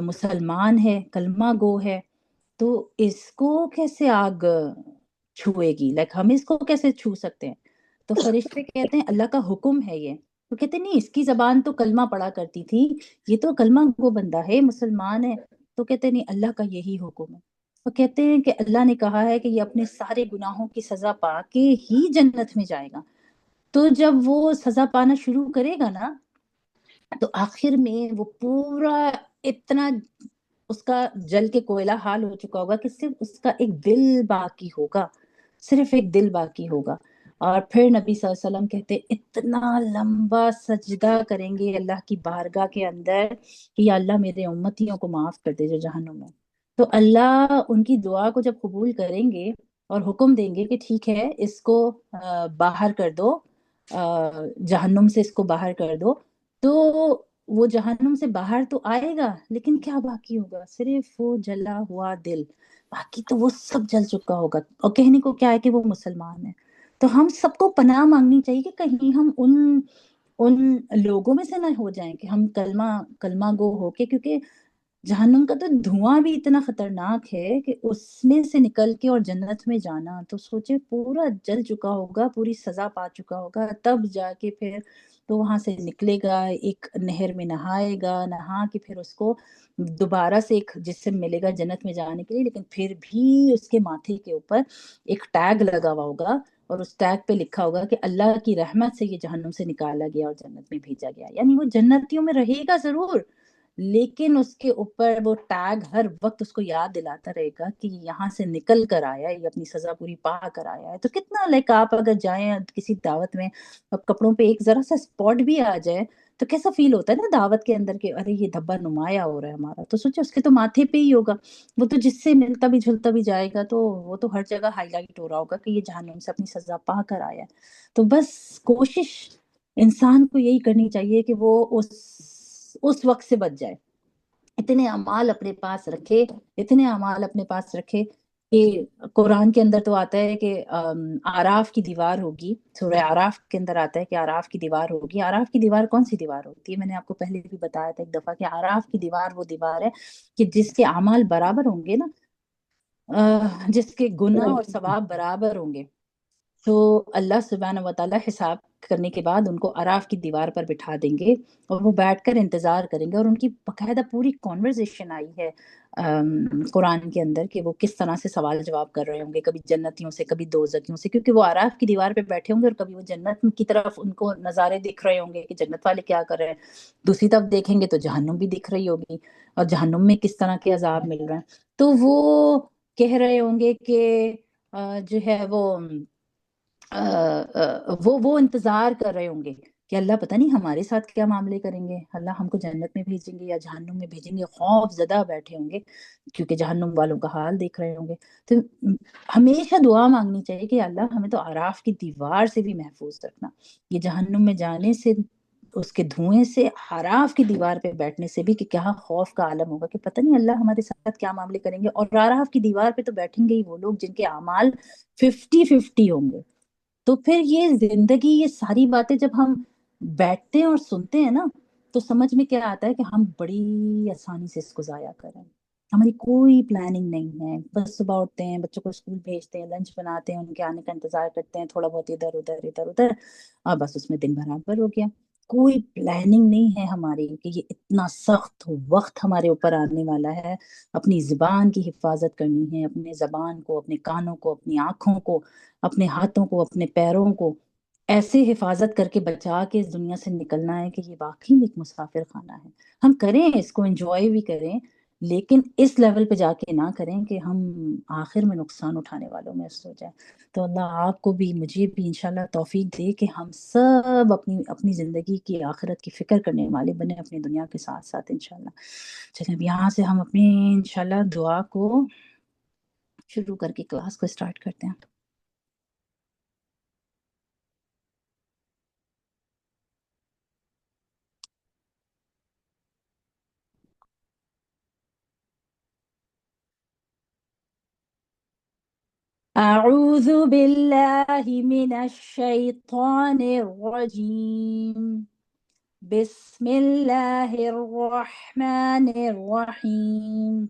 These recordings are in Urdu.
مسلمان ہے، کلمہ گو ہے، تو اس کو کیسے آگ چھوئے گی؟ ہم اس کو کیسے چھو سکتے ہیں؟ تو فرشتے کہتے ہیں اللہ کا حکم ہے یہ. تو کہتے ہیں نہیں، اس کی زبان تو کلمہ پڑھا کرتی تھی، یہ تو کلمہ گو بندہ ہے، مسلمان ہے. تو کہتے ہیں نہیں، اللہ کا یہی حکم ہے. تو کہتے ہیں کہ اللہ نے کہا ہے کہ یہ اپنے سارے گناہوں کی سزا پا کے ہی جنت میں جائے گا. تو جب وہ سزا پانا شروع کرے گا نا، تو آخر میں وہ پورا اتنا اس کا جل کے کوئلہ حال ہو چکا ہوگا کہ صرف اس کا ایک دل باقی ہوگا، صرف ایک دل باقی ہوگا. اور پھر نبی صلی اللہ علیہ وسلم کہتے اتنا لمبا سجدہ کریں گے اللہ کی بارگاہ کے اندر کہ یا اللہ میرے امتیوں کو معاف کر دے جو جہنم میں. تو اللہ ان کی دعا کو جب قبول کریں گے اور حکم دیں گے کہ ٹھیک ہے اس کو باہر کر دو، جہنم سے اس کو باہر کر دو، تو وہ جہنم سے باہر تو آئے گا، لیکن کیا باقی ہوگا؟ صرف وہ جلا ہوا دل. باقی تو وہ سب جل چکا ہوگا. اور کہنے کو کیا ہے کہ وہ مسلمان ہے. تو ہم سب کو پناہ مانگنی چاہیے کہ کہیں ہم ان لوگوں میں سے نہ ہو جائیں کہ ہم کلمہ گو ہو کے، کیونکہ جہنم کا تو دھواں بھی اتنا خطرناک ہے کہ اس میں سے نکل کے اور جنت میں جانا، تو سوچے پورا جل چکا ہوگا، پوری سزا پا چکا ہوگا، تب جا کے پھر تو وہاں سے نکلے گا، ایک نہر میں نہائے گا، نہا کے پھر اس کو دوبارہ سے ایک جسم ملے گا جنت میں جانے کے لیے. لیکن پھر بھی اس کے ماتھے کے اوپر ایک ٹیگ لگا ہوا ہوگا، اور اس ٹیگ پہ لکھا ہوگا کہ اللہ کی رحمت سے یہ جہنم سے نکالا گیا اور جنت میں بھیجا گیا. یعنی وہ جنتیوں میں رہے گا ضرور، لیکن اس کے اوپر وہ ٹیگ ہر وقت اس کو یاد دلاتا رہے گا کہ یہاں سے نکل کر آیا ہے، یہ اپنی سزا پوری پا کر آیا ہے. تو کتنا آپ اگر جائیں کسی دعوت میں، اب کپڑوں پہ ایک ذرا سا اسپاٹ بھی آ جائے تو کیسا فیل ہوتا ہے نا دعوت کے اندر کہ ارے یہ دھبا نمایاں ہو رہا ہے ہمارا. تو سوچے اس کے تو ماتھے پہ ہی ہوگا، وہ تو جس سے ملتا بھی جھلتا بھی جائے گا تو وہ تو ہر جگہ ہائی لائٹ ہو رہا ہوگا کہ یہ جہنم سے اپنی سزا پا کر آیا ہے. تو بس کوشش انسان کو یہی کرنی چاہیے کہ وہ اس وقت سے بچ جائے. اتنے اعمال اپنے پاس رکھے، اتنے اعمال اپنے پاس رکھے کہ قرآن کے اندر تو آتا ہے کہ آراف کی دیوار ہوگی، سورہ آراف کے اندر آتا ہے کہ آراف کی دیوار ہوگی. آراف کی دیوار کون سی دیوار ہوتی ہے؟ میں نے آپ کو پہلے بھی بتایا تھا ایک دفعہ کہ آراف کی دیوار وہ دیوار ہے کہ جس کے اعمال برابر ہوں گے نا، جس کے گناہ اور ثواب برابر ہوں گے، تو اللہ سبحانہ و تعالیٰ حساب کرنے کے بعد ان کو عراف کی دیوار پر بٹھا دیں گے، اور وہ بیٹھ کر انتظار کریں گے. اور ان کی باقاعدہ پوری کانورزیشن آئی ہے قرآن کے اندر کہ وہ کس طرح سے سوال جواب کر رہے ہوں گے، کبھی جنتیوں سے، کبھی دوزخیوں سے، کیونکہ وہ عراف کی دیوار پہ بیٹھے ہوں گے، اور کبھی وہ جنت کی طرف ان کو نظارے دکھ رہے ہوں گے کہ جنت والے کیا کر رہے ہیں، دوسری طرف دیکھیں گے تو جہنم بھی دکھ رہی ہوگی اور جہنم میں کس طرح کے عذاب مل رہے ہیں. تو وہ کہہ رہے ہوں گے کہ جو ہے وہ انتظار کر رہے ہوں گے کہ اللہ پتہ نہیں ہمارے ساتھ کیا معاملے کریں گے، اللہ ہم کو جنت میں بھیجیں گے یا جہنم میں بھیجیں گے. خوف زدہ بیٹھے ہوں گے کیونکہ جہنم والوں کا حال دیکھ رہے ہوں گے. تو ہمیشہ دعا مانگنی چاہیے کہ اللہ ہمیں تو عراف کی دیوار سے بھی محفوظ رکھنا، یہ جہنم میں جانے سے، اس کے دھوئیں سے، عراف کی دیوار پہ بیٹھنے سے بھی، کہ کیا خوف کا عالم ہوگا کہ پتہ نہیں اللہ ہمارے ساتھ کیا معاملے کریں گے. اور عراف کی دیوار پہ تو بیٹھیں گے ہی وہ لوگ جن کے اعمال 50-50 ہوں گے. تو پھر یہ زندگی، یہ ساری باتیں جب ہم بیٹھتے ہیں اور سنتے ہیں نا، تو سمجھ میں کیا آتا ہے کہ ہم بڑی آسانی سے اس کو ضائع کریں. ہماری کوئی پلاننگ نہیں ہے، بس صبح اٹھتے ہیں، بچوں کو اسکول بھیجتے ہیں، لنچ بناتے ہیں، ان کے آنے کا انتظار کرتے ہیں، تھوڑا بہت ادھر ادھر ادھر ادھر، اور بس اس میں دن برابر ہو گیا. کوئی پلاننگ نہیں ہے ہماری کہ یہ اتنا سخت وقت ہمارے اوپر آنے والا ہے. اپنی زبان کی حفاظت کرنی ہے، اپنے زبان کو، اپنے کانوں کو، اپنی آنکھوں کو، اپنے ہاتھوں کو، اپنے پیروں کو ایسے حفاظت کر کے بچا کے اس دنیا سے نکلنا ہے کہ یہ واقعی میں ایک مسافر خانہ ہے. ہم کریں، اس کو انجوائے بھی کریں، لیکن اس لیول پہ جا کے نہ کریں کہ ہم آخر میں نقصان اٹھانے والوں میں ہو جائیں. تو اللہ آپ کو بھی مجھے بھی انشاءاللہ توفیق دے کہ ہم سب اپنی زندگی کی آخرت کی فکر کرنے والے بنے اپنی دنیا کے ساتھ ساتھ انشاءاللہ. چلیں اب یہاں سے ہم اپنی انشاءاللہ دعا کو شروع کر کے کلاس کو اسٹارٹ کرتے ہیں. أعوذ بالله من الشيطان الرجيم. بسم الله الرحمن الرحيم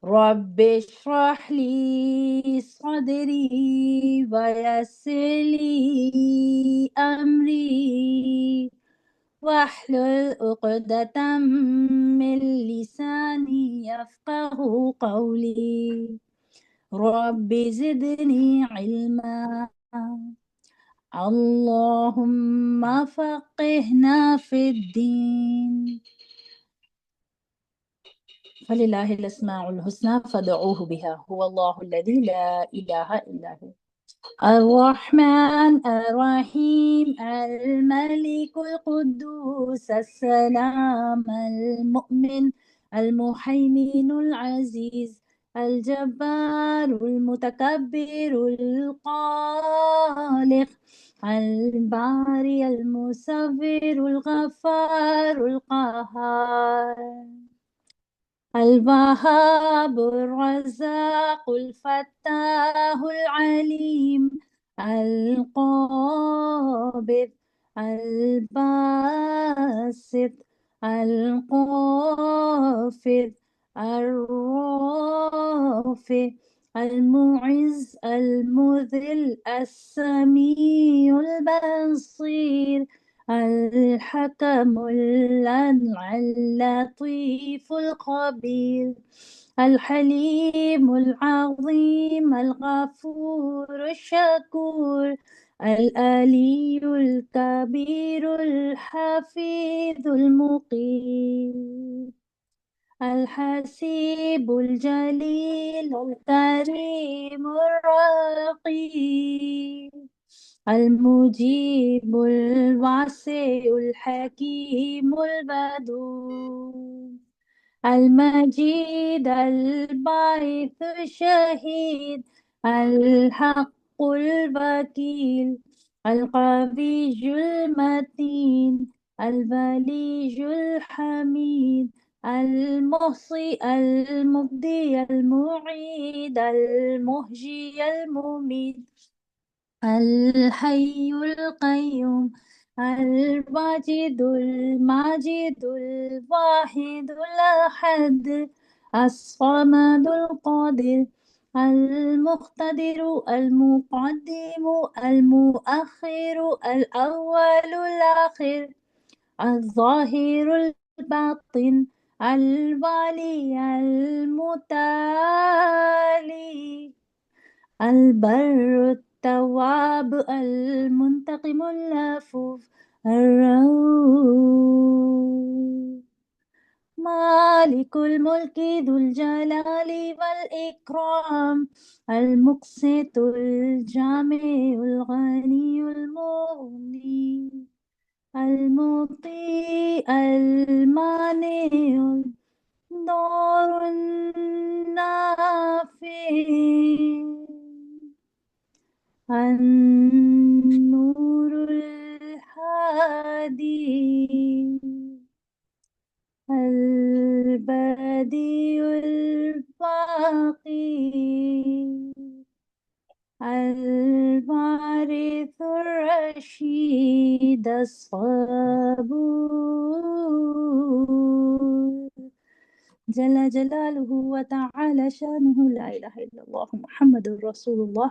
رب اشرح لي صدري ويسر لي أمري واحلل عقدة من لساني يفقه قولي رب زدني علما اللهم فقهنا في الدين فلله الأسماء الحسنى فادعوه بها هو الله الذي لا إله إلا هو الرحمن الرحيم الملك القدوس السلام المؤمن المهيمن العزيز الجبار المتكبر الخالق الباري المصور الغفار القهار الوهاب الرزاق الفتاح العليم القابض الباسط الخافض الرافع المعز المذل السميع البصير الحكم اللطيف الخبير الحليم العظيم الغفور الشكور العلي الكبير الحفيظ المقيم الحسيب الجليل الكريم الرقيب المجيب الواسع الحكيم البدوع المجيد الباعث الشهيد الحق الوكيل القوي المتين البليج الحميد المحصي المبدي المعيد المحيي المميت الحي القيوم الواجد الماجد الواحد الأحد الصمد القادر المقتدر المقدم المؤخر الأول الآخر الظاهر الباطن الوالي المتالي البر التواب المنتقم العفو الرؤوف مالك الملك ذو الجلال والإكرام المقسط الجامع الغني المغني المطيع المانع الضار النافع النور الهادي البديع الباقي الوارث الرشيد الصبور جل جلاله وتعالى شانه لا إله إلا الله محمد رسول الله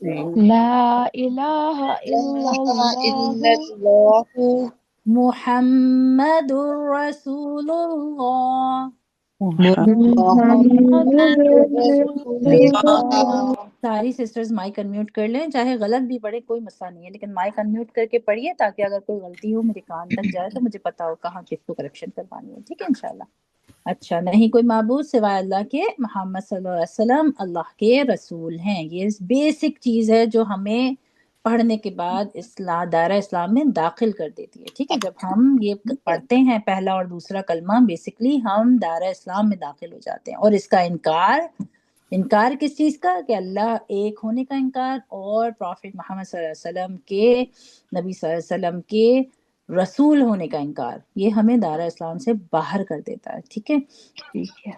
لا إله إلا الله محمد رسول اللہ. محمد رسول الله. ساری سسٹرز مائک انمیوٹ کر لیں، چاہے غلط بھی پڑھے کوئی مسئلہ نہیں ہے، لیکن مائک انمیوٹ کر کے پڑھیے تاکہ اگر کوئی غلطی ہو میرے کان تک جائے تو مجھے پتا ہو کہاں کس کو کریکشن کروانی ہے. ٹھیک ہے انشاءاللہ. اچھا، نہیں کوئی معبود سوائے اللہ کے، محمد صلی اللہ علیہ وسلم اللہ کے رسول ہیں. یہ بیسک چیز ہے جو ہمیں پڑھنے کے بعد دائرہ اسلام میں داخل کر دیتی ہے. ٹھیک ہے، جب ہم یہ پڑھتے ہیں پہلا اور دوسرا کلمہ، بیسکلی ہم دائرہ اسلام میں داخل ہو جاتے ہیں. اور اس کا انکار کس چیز کا؟ کہ اللہ ایک ہونے کا انکار، اور پروفٹ محمد صلی اللہ علیہ وسلم کے، نبی صلی اللہ علیہ وسلم کے رسول ہونے کا انکار، یہ ہمیں دائرہ اسلام سے باہر کر دیتا ہے. ٹھیک ہے. ٹھیک ہے.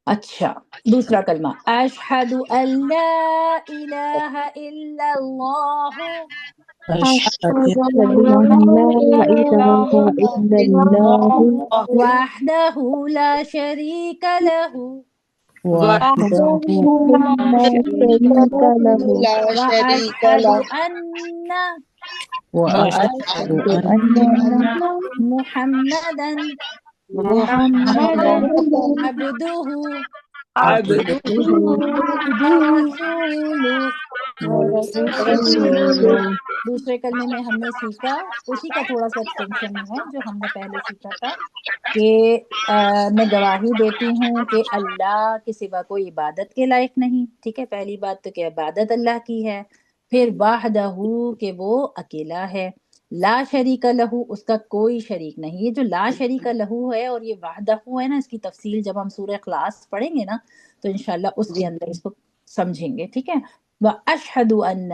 اچھا، دوسرا کلمہ، اشہد ان لا الہ الا اللہ أشهد أشهد أن لا أن لا إله إله إلا إلا الله الله وحدہ لا شریک لہ وحده وحده لا لا شريك شريك له واشہد ان وأشهد وأشهد أن أن محمدا محمدا عبدہ عبده ورسولہ. ورسوله. دوسرے کلمے میں ہم نے سیکھا، اسی کا تھوڑا سا ایکسٹینشن ہے جو ہم نے پہلے سیکھا تھا، کہ میں گواہی دیتی ہوں کہ اللہ کے سوا کوئی عبادت کے لائق نہیں. ٹھیک ہے، پہلی بات تو کہ عبادت اللہ کی ہے، پھر وحدہ کہ وہ اکیلا ہے، لا شریک لہ اس کا کوئی شریک نہیں. یہ جو لا شریک لہ ہے اور یہ وحدہ ہے نا، اس کی تفصیل جب ہم سورہ اخلاص پڑھیں گے نا تو انشاءاللہ اس کے اندر اس کو سمجھیں گے. ٹھیک ہے. وَأَشْهَدُ أَنَّ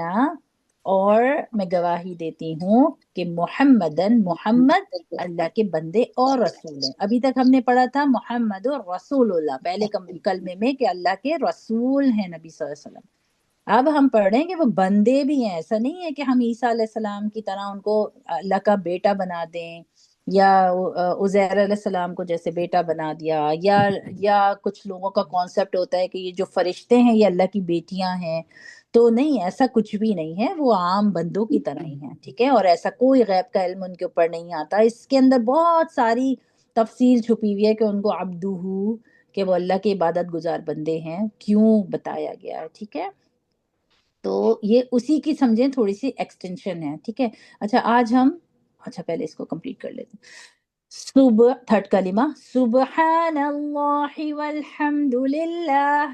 اور میں گواہی دیتی ہوں کہ محمد اللہ کے بندے اور رسول ہیں. ابھی تک ہم نے پڑھا تھا محمد رسول اللہ پہلے کلمے میں کہ اللہ کے رسول ہیں نبی صلی اللہ علیہ وسلم. اب ہم پڑھ رہے ہیں کہ وہ بندے بھی ہیں. ایسا نہیں ہے کہ ہم عیسیٰ علیہ السلام کی طرح ان کو اللہ کا بیٹا بنا دیں، یا عزیر علیہ السلام کو جیسے بیٹا بنا دیا، یا کچھ لوگوں کا کانسیپٹ ہوتا ہے کہ یہ جو فرشتے ہیں یہ اللہ کی بیٹیاں ہیں. تو نہیں، ایسا کچھ بھی نہیں ہے، وہ عام بندوں کی طرح ہی ہیں. ٹھیک ہے. اور ایسا کوئی غیب کا علم ان کے اوپر نہیں آتا. اس کے اندر بہت ساری تفصیل چھپی ہوئی ہے کہ ان کو عبدہ، کہ وہ اللہ کے عبادت گزار بندے ہیں، کیوں بتایا گیا ہے. ٹھیک ہے. تو یہ اسی کی سمجھیں تھوڑی سی ایکسٹینشن ہے. ٹھیک ہے. اچھا پہلے اس کو کمپلیٹ کر لیتے ہیں. تھرڈ کلمہ، سبحان اللہ والحمد للہ.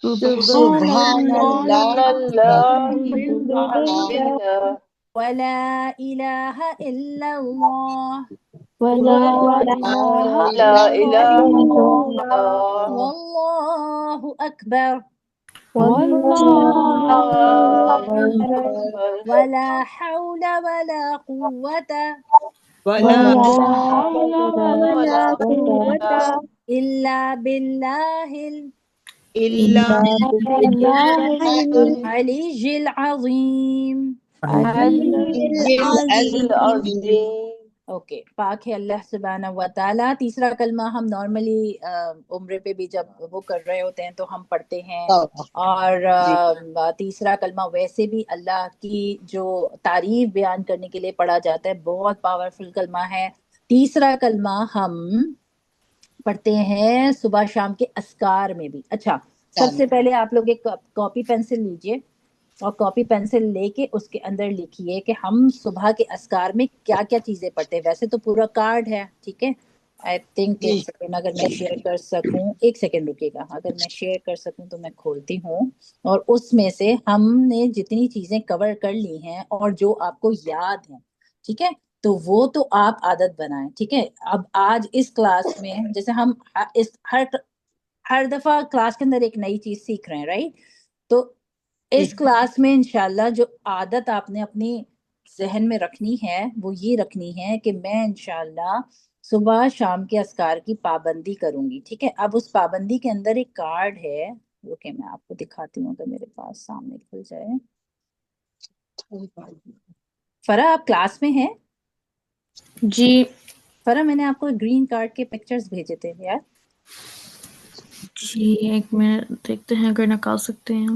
سبحان سبحان الله الله والحمد والحمد لله لله ولا الہ الا اللہ ولا ولا إله إله إلا إلا الله الله واللہ اکبر والله والله أكبر أكبر ولا حول ولا قوة ولا ولا حول حول ولا ولا قوة قوة إلا بالله إلا إلا بالله العلي العظيم. العلي العلي العظيم. العظيم. اوکے، پاک ہے اللہ سبحانہ و تعالیٰ. تیسرا کلمہ ہم نارملی عمرے پہ بھی جب وہ کر رہے ہوتے ہیں تو ہم پڑھتے ہیں، اور تیسرا کلمہ ویسے بھی اللہ کی جو تعریف بیان کرنے کے لیے پڑھا جاتا ہے، بہت پاورفل کلمہ ہے. تیسرا کلمہ ہم پڑھتے ہیں صبح شام کے اذکار میں بھی. اچھا، سب سے پہلے آپ لوگ ایک کاپی پینسل لیجئے، اور کاپی پینسل لے کے اس کے اندر لکھیے کہ ہم صبح کے اذکار میں کیا کیا چیزیں پڑھتے ہیں. ویسے تو پورا کارڈ ہے. ٹھیک ہے. آئی تھنک ایک سیکنڈ اگر میں شیئر کر سکوں، ایک سیکنڈ رکیے گا، اگر میں شیئر کر سکوں تو میں کھولتی ہوں، اور اس میں سے ہم نے جتنی چیزیں کور کر لی ہیں اور جو آپ کو یاد ہیں، ٹھیک ہے، تو وہ تو آپ عادت بنائیں. ٹھیک ہے. اب آج اس کلاس میں جیسے ہم ہر دفعہ کلاس کے اندر ایک نئی چیز سیکھ رہے ہیں، رائٹ؟ تو اس کلاس میں انشاءاللہ جو عادت آپ نے اپنی ذہن میں رکھنی ہے وہ یہ رکھنی ہے کہ میں انشاءاللہ صبح شام کے اذکار کی پابندی کروں گی. ٹھیک ہے. اب اس پابندی کے اندر ایک کارڈ ہے جو کہ میں آپ کو دکھاتی ہوں، اگر میرے پاس سامنے کھل جائے. فرح آپ کلاس میں ہیں؟ جی فرح میں نے آپ کو گرین کارڈ کے پکچرز بھیجے تھے یار. جی ایک منٹ دیکھتے ہیں اگر نکال سکتے ہیں.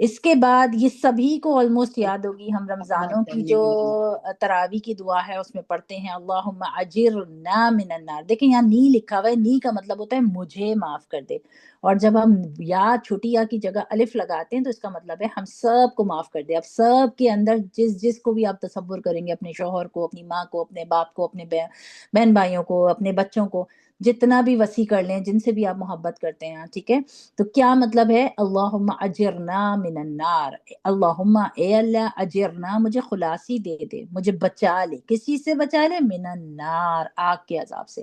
اس کے بعد یہ سبھی کو آلموسٹ یاد ہوگی، ہم رمضانوں کی جو تراوی کی دعا ہے اس میں پڑھتے ہیں اللہم اجرنا من النار. دیکھیں یہاں نی لکھا ہوا ہے، نی کا مطلب ہوتا ہے مجھے معاف کر دے، اور جب ہم یا چھوٹی یا کی جگہ الف لگاتے ہیں تو اس کا مطلب ہے ہم سب کو معاف کر دے. اب سب کے اندر جس کو بھی آپ تصور کریں گے، اپنے شوہر کو، اپنی ماں کو، اپنے باپ کو، اپنے بہن بھائیوں کو، اپنے بچوں کو، جتنا بھی وسیع کر لیں، جن سے بھی آپ محبت کرتے ہیں، ٹھیک ہے. تو کیا مطلب ہے اللہم اجرنا من النار، اللہم اے اللہ اجرنا مجھے خلاصی دے دے، مجھے بچا لے. کس چیز سے بچا لے؟ من النار، آگ کے عذاب سے.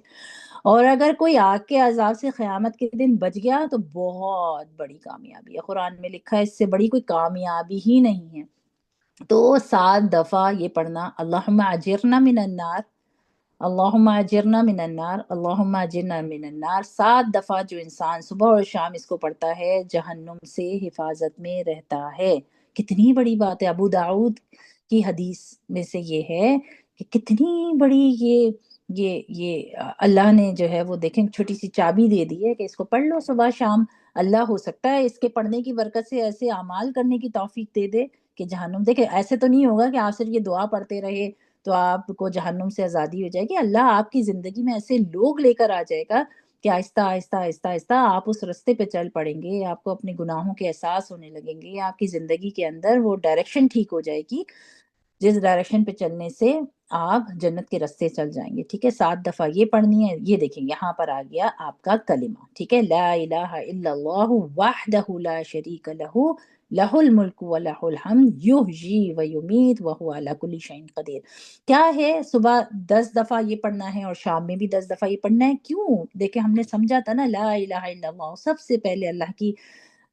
اور اگر کوئی آگ کے عذاب سے قیامت کے دن بچ گیا تو بہت بڑی کامیابی ہے. قرآن میں لکھا ہے اس سے بڑی کوئی کامیابی ہی نہیں ہے. تو 7 دفعہ یہ پڑھنا، اللہم اجرنا من النار، اللہم اجرنا من النار، اللہم اجرنا من النار. 7 دفعہ جو انسان صبح اور شام اس کو پڑھتا ہے جہنم سے حفاظت میں رہتا ہے. کتنی بڑی بات ہے. ابو داؤد کی حدیث میں سے یہ ہے کہ کتنی بڑی یہ اللہ نے جو ہے وہ دیکھیں چھوٹی سی چابی دے دی ہے کہ اس کو پڑھ لو صبح شام. اللہ ہو سکتا ہے اس کے پڑھنے کی برکت سے ایسے اعمال کرنے کی توفیق دے دے کہ جہنم، دیکھیں ایسے تو نہیں ہوگا کہ آپ صرف یہ دعا پڑھتے رہے تو آپ کو جہنم سے آزادی ہو جائے گی. اللہ آپ کی زندگی میں ایسے لوگ لے کر آ جائے گا کہ آہستہ آہستہ آہستہ آہستہ آپ اس رستے پہ چل پڑیں گے، آپ کو اپنے گناہوں کے احساس ہونے لگیں گے، آپ کی زندگی کے اندر وہ ڈائریکشن ٹھیک ہو جائے گی جس ڈائریکشن پہ چلنے سے آپ جنت کے رستے چل جائیں گے. ٹھیک ہے، 7 دفعہ یہ پڑھنی ہے. یہ دیکھیں یہاں پر آ گیا آپ کا کلمہ، ٹھیک ہے، لا الہ الا اللہ وحدہ لا شریک لہ لہ الملک ولہ الحمد یحیی ویمیت وہو علی کل شیء قدیر. کیا ہے؟ صبح 10 دفعہ یہ پڑھنا ہے اور شام میں بھی 10 دفعہ یہ پڑھنا ہے. کیوں؟ دیکھیں ہم نے سمجھا تھا نا لا الہ الا اللہ، سب سے پہلے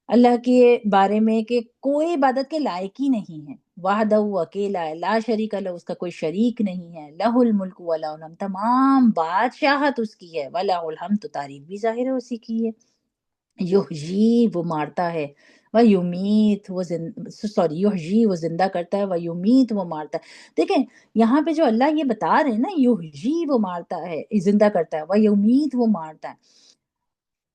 اللہ کے بارے میں کہ کوئی عبادت کے لائق ہی نہیں ہے، وحدہ وہ اکیلا ہے، لا شریک لہ اس کا کوئی شریک نہیں ہے، لہ الملک ولہ الحمد تمام بادشاہت اس کی ہے، ولہ الحمد تو تعریف بھی ظاہر ہے اسی کی ہے. یحیی وہ مارتا ہے، ویمیت وہ یحیی وہ زندہ کرتا ہے، ویمیت وہ مارتا ہے. دیکھیں یہاں پہ جو اللہ یہ بتا رہے ہیں نا، یحیی وہ مارتا ہے، زندہ کرتا ہے، ویمیت وہ مارتا ہے.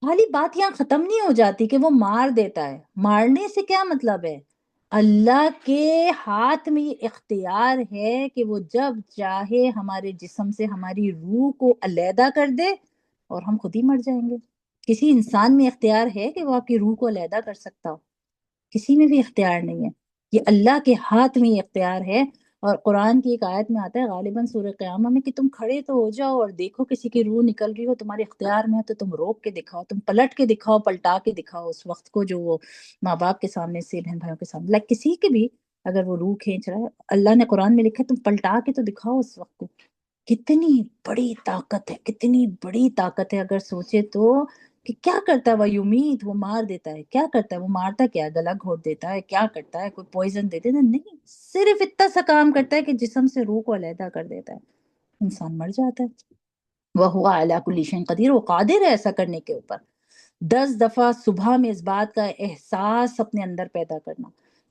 خالی بات یہاں ختم نہیں ہو جاتی کہ وہ مار دیتا ہے. مارنے سے کیا مطلب ہے؟ اللہ کے ہاتھ میں یہ اختیار ہے کہ وہ جب چاہے ہمارے جسم سے ہماری روح کو علیحدہ کر دے اور ہم خود ہی مر جائیں گے. کسی انسان میں اختیار ہے کہ وہ آپ کی روح کو علیحدہ کر سکتا ہو؟ کسی میں بھی اختیار نہیں ہے. یہ اللہ کے ہاتھ میں یہ اختیار ہے. اور قرآن کی ایک آیت میں آتا ہے غالباً سورہ قیامہ میں کہ تم کھڑے تو ہو جاؤ اور دیکھو کسی کی روح نکل رہی ہو تمہارے اختیار میں ہے تو تم روک کے دکھاؤ، تم پلٹ کے دکھاؤ، پلٹا کے دکھاؤ اس وقت کو جو وہ ماں باپ کے سامنے سے، بہن بھائیوں کے سامنے، لائک کسی کے بھی اگر وہ روح کھینچ رہا ہے، اللہ نے قرآن میں لکھا ہے تم پلٹا کے تو دکھاؤ اس وقت کو. کتنی بڑی طاقت ہے، کتنی بڑی طاقت ہے. اگر سوچے تو کہ کیا کرتا ہے وہ یمیت وہ مار دیتا ہے. کیا کرتا ہے وہ؟ مارتا کیا ہے؟ گلا گھونٹ دیتا ہے؟ کیا کرتا ہے؟ کوئی پوائزن دے دیتا ہے؟ نہیں، صرف اتنا سا کام کرتا ہے کہ جسم سے روح کو علیحدہ کر دیتا ہے، انسان مر جاتا ہے. وَهُوَ عَلَىٰ كُلِّ شَيْءٍ قَدِيرٌ، وہ قادر ہے ایسا کرنے کے اوپر. 10 دفعہ صبح میں اس بات کا احساس اپنے اندر پیدا کرنا،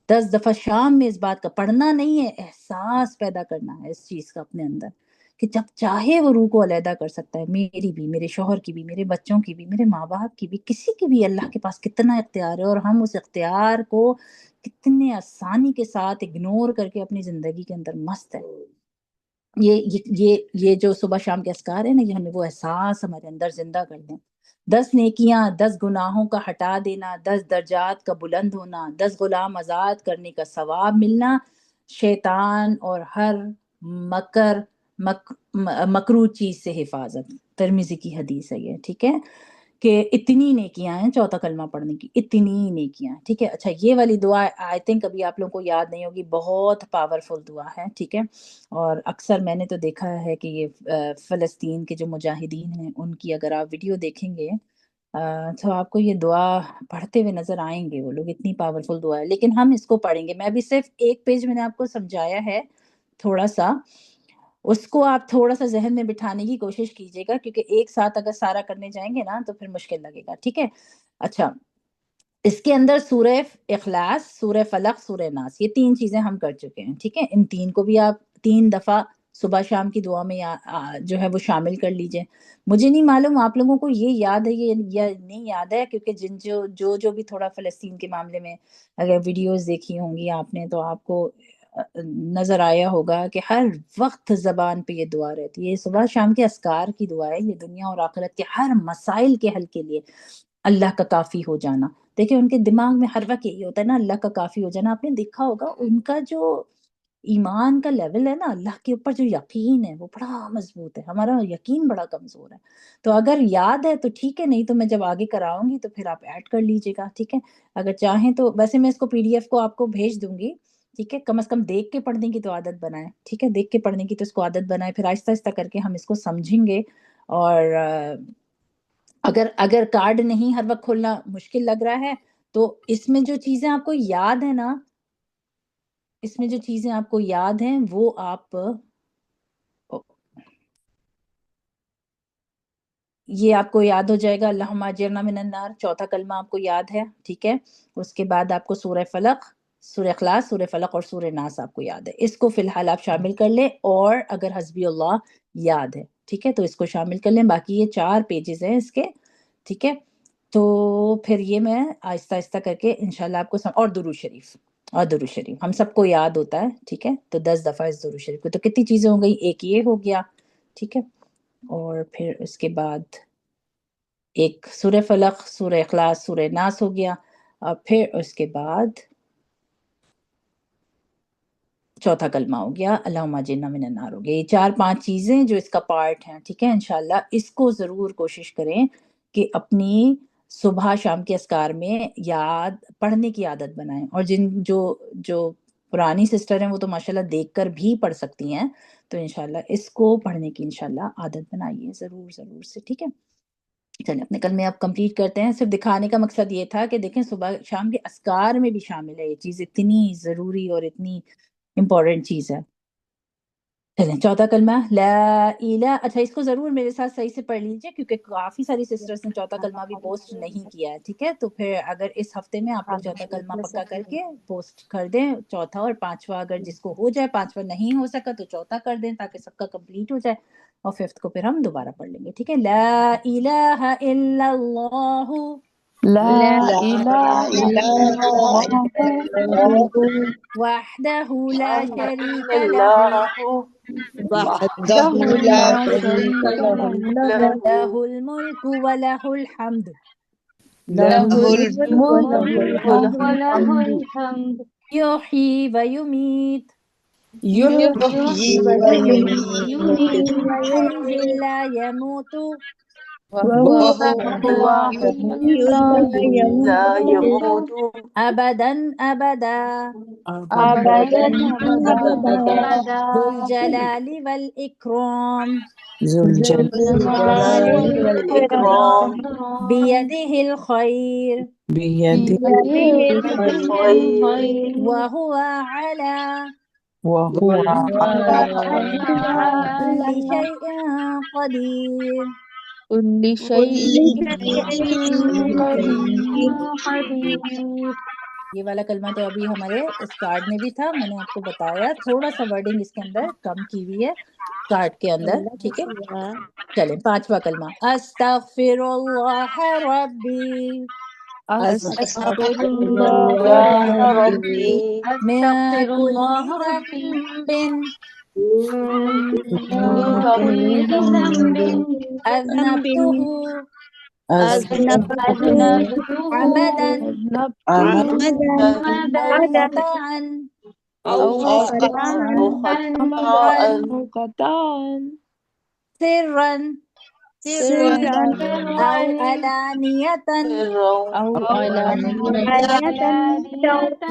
10 دفعہ شام میں اس بات کا پڑھنا نہیں ہے، احساس پیدا کرنا ہے اس چیز کا اپنے اندر کہ جب چاہے وہ روح کو علیحدہ کر سکتا ہے. میری بھی، میرے شوہر کی بھی، میرے بچوں کی بھی، میرے ماں باپ کی بھی، کسی کی بھی. اللہ کے پاس کتنا اختیار ہے اور ہم اس اختیار کو کتنے آسانی کے ساتھ اگنور کر کے اپنی زندگی کے اندر مست ہے. یہ جو صبح شام کے اذکار ہیں نا، یہ ہمیں وہ احساس ہمارے اندر زندہ کر دیں. 10 نیکیاں، 10 گناہوں کا ہٹا دینا، 10 درجات کا بلند ہونا، 10 غلام آزاد کرنے کا ثواب ملنا، شیطان اور ہر مکر مکروہ چیز سے حفاظت. ترمذی کی حدیث ہے یہ، ٹھیک ہے، کہ اتنی نیکیاں ہیں چوتھا کلمہ پڑھنے کی، اتنی نیکیاں ہیں. ٹھیک ہے، اچھا یہ والی دعا آئی تھنک ابھی آپ لوگوں کو یاد نہیں ہوگی، بہت پاورفل دعا ہے. ٹھیک ہے، اور اکثر میں نے تو دیکھا ہے کہ یہ فلسطین کے جو مجاہدین ہیں ان کی اگر آپ ویڈیو دیکھیں گے تو آپ کو یہ دعا پڑھتے ہوئے نظر آئیں گے وہ لوگ. اتنی پاورفل دعا ہے، لیکن ہم اس کو پڑھیں گے. میں بھی صرف ایک پیج میں نے آپ کو سمجھایا ہے تھوڑا سا، اس کو آپ تھوڑا سا ذہن میں بٹھانے کی کوشش کیجیے گا کیونکہ ایک ساتھ اگر سارا کرنے جائیں گے نا تو پھر مشکل لگے گا. ٹھیک ہے، اچھا اس کے اندر سورہ اخلاص، سورہ فلق، سورہ ناس، یہ 3 چیزیں ہم کر چکے ہیں. ٹھیک ہے، ان 3 کو بھی آپ 3 دفعہ صبح شام کی دعا میں جو ہے وہ شامل کر لیجئے. مجھے نہیں معلوم آپ لوگوں کو یہ یاد ہے یا نہیں یاد ہے، کیونکہ جو بھی تھوڑا فلسطین کے معاملے میں اگر ویڈیوز دیکھی ہوں گی آپ نے تو آپ کو نظر آیا ہوگا کہ ہر وقت زبان پہ یہ دعا رہتی ہے. یہ صبح شام کے اذکار کی دعا ہے، یہ دنیا اور آخرت کے ہر مسائل کے حل کے لیے اللہ کا کافی ہو جانا. دیکھیں ان کے دماغ میں ہر وقت یہی ہوتا ہے نا، اللہ کا کافی ہو جانا. آپ نے دیکھا ہوگا ان کا جو ایمان کا لیول ہے نا، اللہ کے اوپر جو یقین ہے وہ بڑا مضبوط ہے. ہمارا یقین بڑا کمزور ہے. تو اگر یاد ہے تو ٹھیک ہے، نہیں تو میں جب آگے کراؤں گی تو پھر آپ ایڈ کر لیجئے گا. ٹھیک ہے، اگر چاہیں تو ویسے میں اس کو PDF کو آپ کو بھیج دوں گی. ٹھیک ہے، کم از کم دیکھ کے پڑھنے کی تو عادت بنائیں. ٹھیک ہے، دیکھ کے پڑھنے کی تو اس کو عادت بنائیں، پھر آہستہ آہستہ کر کے ہم اس کو سمجھیں گے. اور اگر کارڈ نہیں ہر وقت کھولنا مشکل لگ رہا ہے تو اس میں جو چیزیں آپ کو یاد ہیں نا، اس میں جو چیزیں آپ کو یاد ہیں وہ آپ یہ آپ کو یاد ہو جائے گا. اللہم اجرنا من النار، چوتھا کلمہ آپ کو یاد ہے. ٹھیک ہے، اس کے بعد آپ کو سورہ فلق، سورہ اخلاص، سورہ فلق اور سورہ ناس آپ کو یاد ہے. اس کو فی الحال آپ شامل کر لیں، اور اگر حسبی اللہ یاد ہے ٹھیک ہے تو اس کو شامل کر لیں. باقی یہ 4 پیجز ہیں اس کے. ٹھیک ہے، تو پھر یہ میں آہستہ آہستہ کر کے انشاءاللہ آپ کو اور درود شریف، اور درود شریف ہم سب کو یاد ہوتا ہے. ٹھیک ہے، تو 10 دفعہ اس درود شریف کو. تو کتنی چیزیں ہو گئی؟ ایک یہ ہو گیا. ٹھیک ہے، اور پھر اس کے بعد ایک سورہ فلق، سورہ اخلاص، سورہ ناس ہو گیا، اور پھر اس کے بعد چوتھا کلمہ ہو گیا اللہم اجرنا من النار ہو گیا. یہ 4-5 چیزیں جو اس کا پارٹ ہیں. ٹھیک ہے، انشاءاللہ اس کو ضرور کوشش کریں کہ اپنی صبح شام کے اذکار میں یاد پڑھنے کی عادت بنائیں. اور جو پرانی سسٹر ہیں وہ تو ماشاءاللہ دیکھ کر بھی پڑھ سکتی ہیں، تو انشاءاللہ اس کو پڑھنے کی انشاءاللہ عادت بنائیے ضرور سے. ٹھیک ہے، چلیں اپنے کلمے اب کمپلیٹ کرتے ہیں. صرف دکھانے کا مقصد یہ تھا کہ دیکھیں صبح شام کے اذکار میں بھی شامل ہے یہ چیز، اتنی ضروری اور اتنی امپورٹنٹ چیز ہے. چلیں چوتھا کلمہ لا الہ. اچھا اس کو ضرور میرے ساتھ صحیح سے پڑھ لیجئے، کیونکہ کافی ساری سسٹرز نے چوتھا کلمہ بھی پوسٹ نہیں کیا ہے. ٹھیک ہے، تو پھر اگر اس ہفتے میں آپ لوگ چوتھا کلمہ پکا کر کے پوسٹ کر دیں، چوتھا اور پانچواں اگر جس کو ہو جائے، پانچواں نہیں ہو سکا تو چوتھا کر دیں تاکہ سب کا کمپلیٹ ہو جائے، اور ففتھ کو پھر ہم دوبارہ پڑھ لیں گے. ٹھیک ہے، لا الہ الا اللہ لا لا إله إلا إله الله إلا الله وحدہ لا شریک لہ الله وحده وحده لا لا شريك شريك له له لہ الملک ولہ الحمد له له الملك الملك وله وله الحمد یحیی و یمیت يحيي ويميت يحيي حي ويميت لا يموت وهو وهو حي حي لا لا يموت يموت ابدا ابدا أبدا أبدا أبدا أبدا ذو أبدا الجلال والاکرام ذو ذو الجلال الجلال والإكرام والإكرام بیدہ الخیر بيده بيده الخير الخير وهو على وهو على كل على شيء قدیر. كل كل شيء شيء قدير. قدير. یہ والا کلمہ تو ابھی ہمارے اس کارڈ میں بھی تھا، میں نے آپ کو بتایا تھوڑا سا ورڈنگ اس کے اندر کم کی ہوئی ہے کارڈ کے اندر. ٹھیک ہے، چلیں پانچواں کلمہ استغفر اللہ ربی أستغفر أستغفر الله الله ربي ربي من أستغفر كل الله ربي ذنب من كل ذنب أذنبته أذنبته أذنبته عمدا عمدا أو عمدا خطأ أو أو خطأ سرا سرا سرا أو علانية أو علانية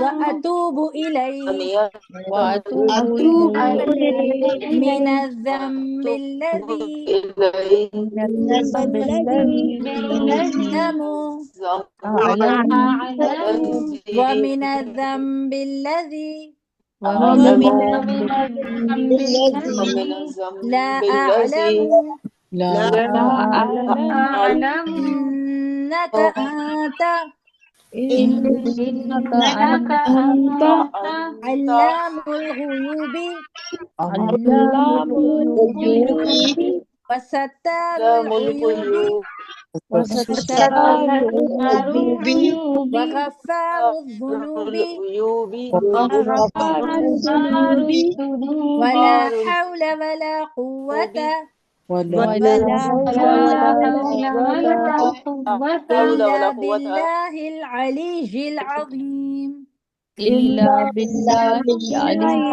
وأتوب إليه وأتوب أتوب إليه من الذنب الذي من الذنب الذي أعلم أعلم أعلم ومن الذنب الذي ومن ومن الذنب الذنب الذي الذي لا أعلم لا لا أعلم أعلم إنك أنت إنك أنت أنت أنت علام الغيوب علام الغيوب وستار علام العيوب الغيوب وستار العيوب وغفار الذنوب العيوب وغفار الذنوب ولا حول ولا قوة ولا حول ولا حول قوة ولا إلا قوة بالله العلي العظيم. إلا بالله العلي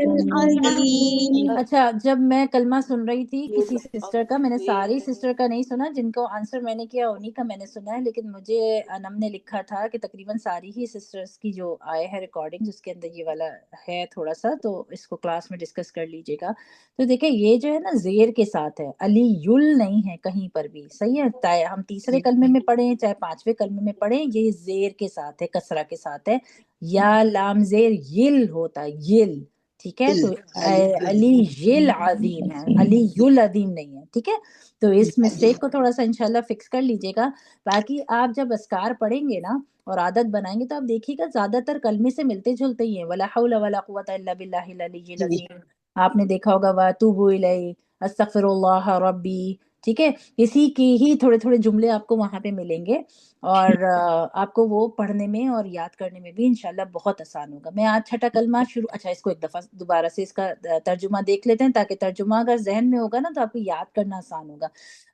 العظيم. اچھا، جب میں کلمہ سن رہی تھی کسی سسٹر کا، میں نے ساری العظيم سسٹر کا نہیں سنا، جن کو آنسر میں نے کیا انہی کا میں نے سنا ہے، لیکن مجھے انم نے لکھا تھا کہ تقریباً ساری ہی سسٹرز کی جو آئے ہیں ریکارڈنگ اس کے اندر یہ والا ہے تھوڑا سا، تو اس کو کلاس میں ڈسکس کر لیجئے گا۔ تو دیکھیں یہ جو ہے نا زیر کے ساتھ ہے، علی یل نہیں ہے کہیں پر بھی، صحیح ہے، چاہے ہم تیسرے کلمے میں پڑھیں چاہے پانچویں کلمے میں پڑھیں، یہ زیر کے ساتھ ہے، کسرہ کے ساتھ ہے، یا لام زیر یل ہوتا ہے، یل، ٹھیک ہے، تو علی یل عظیم ہے، علی یل عظیم نہیں ہے، ٹھیک ہے، تو اس مسٹیک کو تھوڑا سا انشاءاللہ فکس کر لیجئے گا۔ باقی آپ جب اذکار پڑھیں گے نا اور عادت بنائیں گے تو آپ دیکھیے گا زیادہ تر کلمے سے ملتے جلتے ہی ہیں، ولا حول ولا قوۃ الا باللہ العلی العظیم، آپ نے دیکھا ہوگا واتوب الیہ، استغفر اللہ ربی، ٹھیک ہے، اسی کی ہی تھوڑے تھوڑے جملے آپ کو وہاں پہ ملیں گے، اور آپ کو وہ پڑھنے میں اور یاد کرنے میں بھی انشاءاللہ بہت آسان ہوگا۔ میں آج چھٹا کلمہ شروع، اچھا اس کو ایک دفعہ دوبارہ سے اس کا ترجمہ دیکھ لیتے ہیں تاکہ ترجمہ اگر ذہن میں ہوگا نا تو آپ کو یاد کرنا آسان ہوگا۔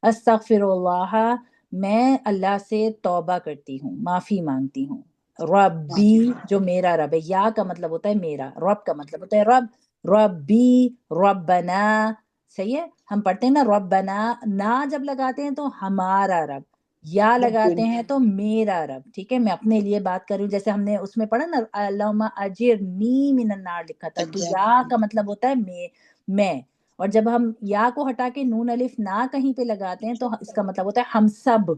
استغفر اللہ، میں اللہ سے توبہ کرتی ہوں، معافی مانگتی ہوں، ربی جو میرا رب ہے، یا کا مطلب ہوتا ہے میرا، رب کا مطلب ہوتا ہے رب، ربی ربنا، صحیح ہے، ہم پڑھتے ہیں نا ربنا، نا جب لگاتے ہیں تو ہمارا رب، یا لگاتے ہیں تو میرا رب، ٹھیک ہے، میں اپنے لیے بات کر رہی ہوں، جیسے ہم نے اس میں پڑھا نا اللہم اجرنی من النار لکھا تھا، تو یا کا مطلب ہوتا ہے میں، اور جب ہم یا کو ہٹا کے نون الف نا کہیں پہ لگاتے ہیں تو اس کا مطلب ہوتا ہے ہم سب،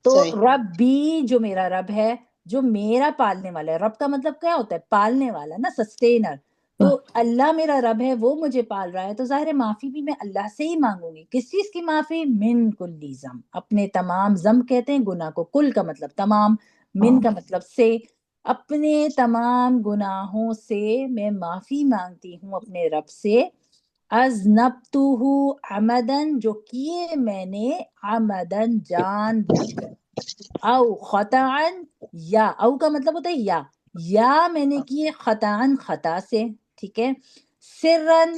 تو ربی جو میرا رب ہے، جو میرا پالنے والا ہے، رب کا مطلب کیا ہوتا ہے، پالنے والا نا، سسٹینر، تو اللہ میرا رب ہے، وہ مجھے پال رہا ہے، تو ظاہر ہے معافی بھی میں اللہ سے ہی مانگوں گی، کس چیز کی معافی، من کلی ذم، اپنے تمام، ذم کہتے ہیں گناہ کو، کل کا مطلب تمام، من کا مطلب سے، اپنے تمام گناہوں سے میں معافی مانگتی ہوں اپنے رب سے، اذنبتہ عمدن جو کیے میں نے، عمدن جان بوجھ کر، او خطاً، یا او کا مطلب ہوتا ہے یا میں نے کیے خطاً خطا سے، ٹھیک ہے، سرن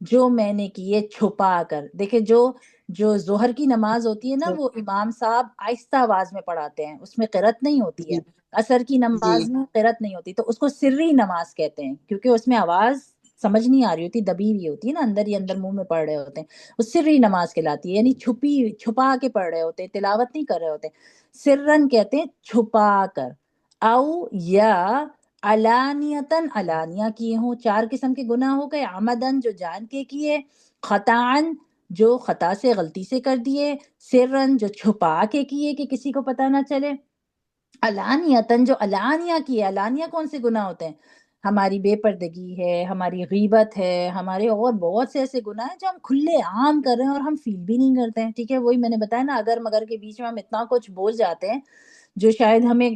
جو میں نے کیے چھپا کر، دیکھیں جو ظہر کی نماز ہوتی ہے نا وہ امام صاحب آہستہ آواز میں پڑھاتے ہیں، اس میں قرأت نہیں ہوتی ہے، عصر کی نماز میں قرأت نہیں ہوتی، تو اس کو سری نماز کہتے ہیں، کیونکہ اس میں آواز سمجھ نہیں آ رہی ہوتی، دبی ہوئی ہوتی ہے نا، اندر ہی اندر منہ میں پڑھ رہے ہوتے ہیں، وہ سری نماز کہلاتی ہے، یعنی چھپا کے پڑھ رہے ہوتے ہیں، تلاوت نہیں کر رہے ہوتے، سرن کہتے ہیں چھپا کر، او یا علانیتاً علانیہ کیے ہوں، چار قسم کے گناہ ہو گئے، عمدن جو جان کے کیے، خطاً جو خطا سے غلطی سے کر دیے، سرن جو چھپا کے کیے کہ کسی کو پتہ نہ چلے، علانیتاً جو علانیہ کیے، علانیہ کون سے گناہ ہوتے ہیں، ہماری بے پردگی ہے، ہماری غیبت ہے، ہمارے اور بہت سے ایسے گناہ ہیں جو ہم کھلے عام کر رہے ہیں اور ہم فیل بھی نہیں کرتے ہیں، ٹھیک ہے، وہی میں نے بتایا نا اگر مگر کے بیچ میں ہم اتنا کچھ بول جاتے ہیں جو شاید ہمیں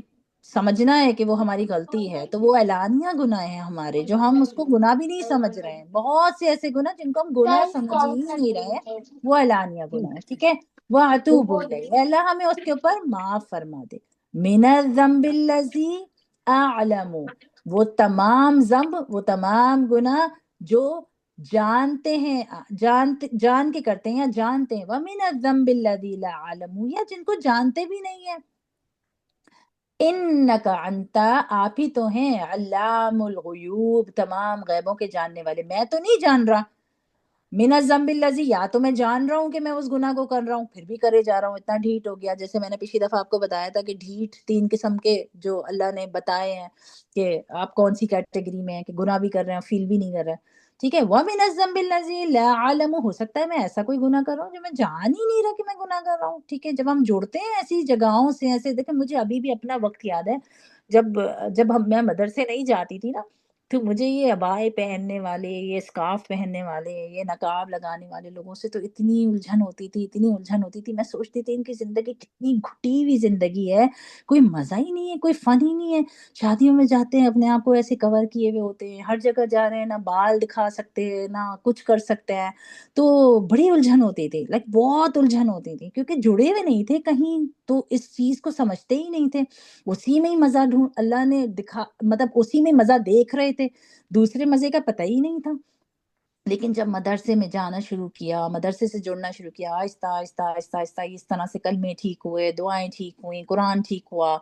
سمجھنا ہے کہ وہ ہماری غلطی ہے، تو وہ اعلانیہ گناہ ہیں ہمارے، جو ہم اس کو گناہ بھی نہیں سمجھ رہے ہیں، بہت سے ایسے گناہ جن کو ہم گناہ سمجھ ہی نہیں رہے ہیں، وہ اعلانیہ گناہ ہے، ٹھیک ہے، وَأَتُوبُ إِلَيْهِ، اللہ ہمیں اس کے اوپر معاف فرما دے، مِنَ الذَّنبِ الَّذِي أَعْلَمُ، وہ تمام ذنب، وہ تمام گناہ جو جانتے ہیں، جان کے کرتے ہیں یا جانتے ہیں، وَمِنَ الذَّنبِ الَّذِي لَا أَعْلَمُ، یا جن کو جانتے بھی نہیں ہیں، انک انت آپ ہی تو ہیں، علام الغیوب تمام غیبوں کے جاننے والے، میں تو نہیں جان رہا، من الذنب الذی، یا تو میں جان رہا ہوں کہ میں اس گناہ کو کر رہا ہوں پھر بھی کرے جا رہا ہوں، اتنا ڈھیٹ ہو گیا، جیسے میں نے پچھلی دفعہ آپ کو بتایا تھا کہ ڈھیٹ تین قسم کے جو اللہ نے بتائے ہیں کہ آپ کون سی کیٹیگری میں ہیں، کہ گناہ بھی کر رہے ہیں فیل بھی نہیں کر رہے ہیں، ٹھیک ہے، وَمِنَ الذَّنبِ الَّذِي لَا أَعْلَمُ، ہو سکتا ہے میں ایسا کوئی گناہ کر رہا ہوں جو میں جان ہی نہیں رہا کہ میں گناہ کر رہا ہوں، ٹھیک ہے، جب ہم جڑتے ہیں ایسی جگہوں سے، ایسے دیکھیں مجھے ابھی بھی اپنا وقت یاد ہے جب میں مدرسے نہیں جاتی تھی نا، تو مجھے یہ عبائے پہننے والے، یہ اسکارف پہننے والے، یہ نقاب لگانے والے لوگوں سے تو اتنی الجھن ہوتی تھی، اتنی الجھن ہوتی تھی. میں سوچتی تھی ان کی زندگی کتنی گھٹی ہوئی زندگی ہے، کوئی مزہ ہی نہیں ہے، کوئی فن ہی نہیں ہے. شادیوں میں جاتے ہیں اپنے آپ کو ایسے کور کیے ہوئے ہوتے ہیں، ہر جگہ جا رہے ہیں، نہ بال دکھا سکتے ہیں نہ کچھ کر سکتے ہیں. تو بڑی الجھن ہوتی تھی، لائک بہت الجھن ہوتی تھی، کیونکہ جڑے ہوئے نہیں تھے کہیں، تو اس چیز کو سمجھتے ہی نہیں تھے. اسی میں ہی مزہ ڈھونڈ اللہ نے دکھا، مطلب اسی میں مزہ دیکھ رہے تھے، دوسرے مزے کا پتہ ہی نہیں تھا. لیکن جب مدرسے میں جانا شروع کیا، مدرسے سے جڑنا شروع کیا، آہستہ آہستہ آہستہ آہستہ اس طرح سے کلمے ٹھیک ہوئے، دعائیں ٹھیک ہوئیں، قرآن ٹھیک ہوا.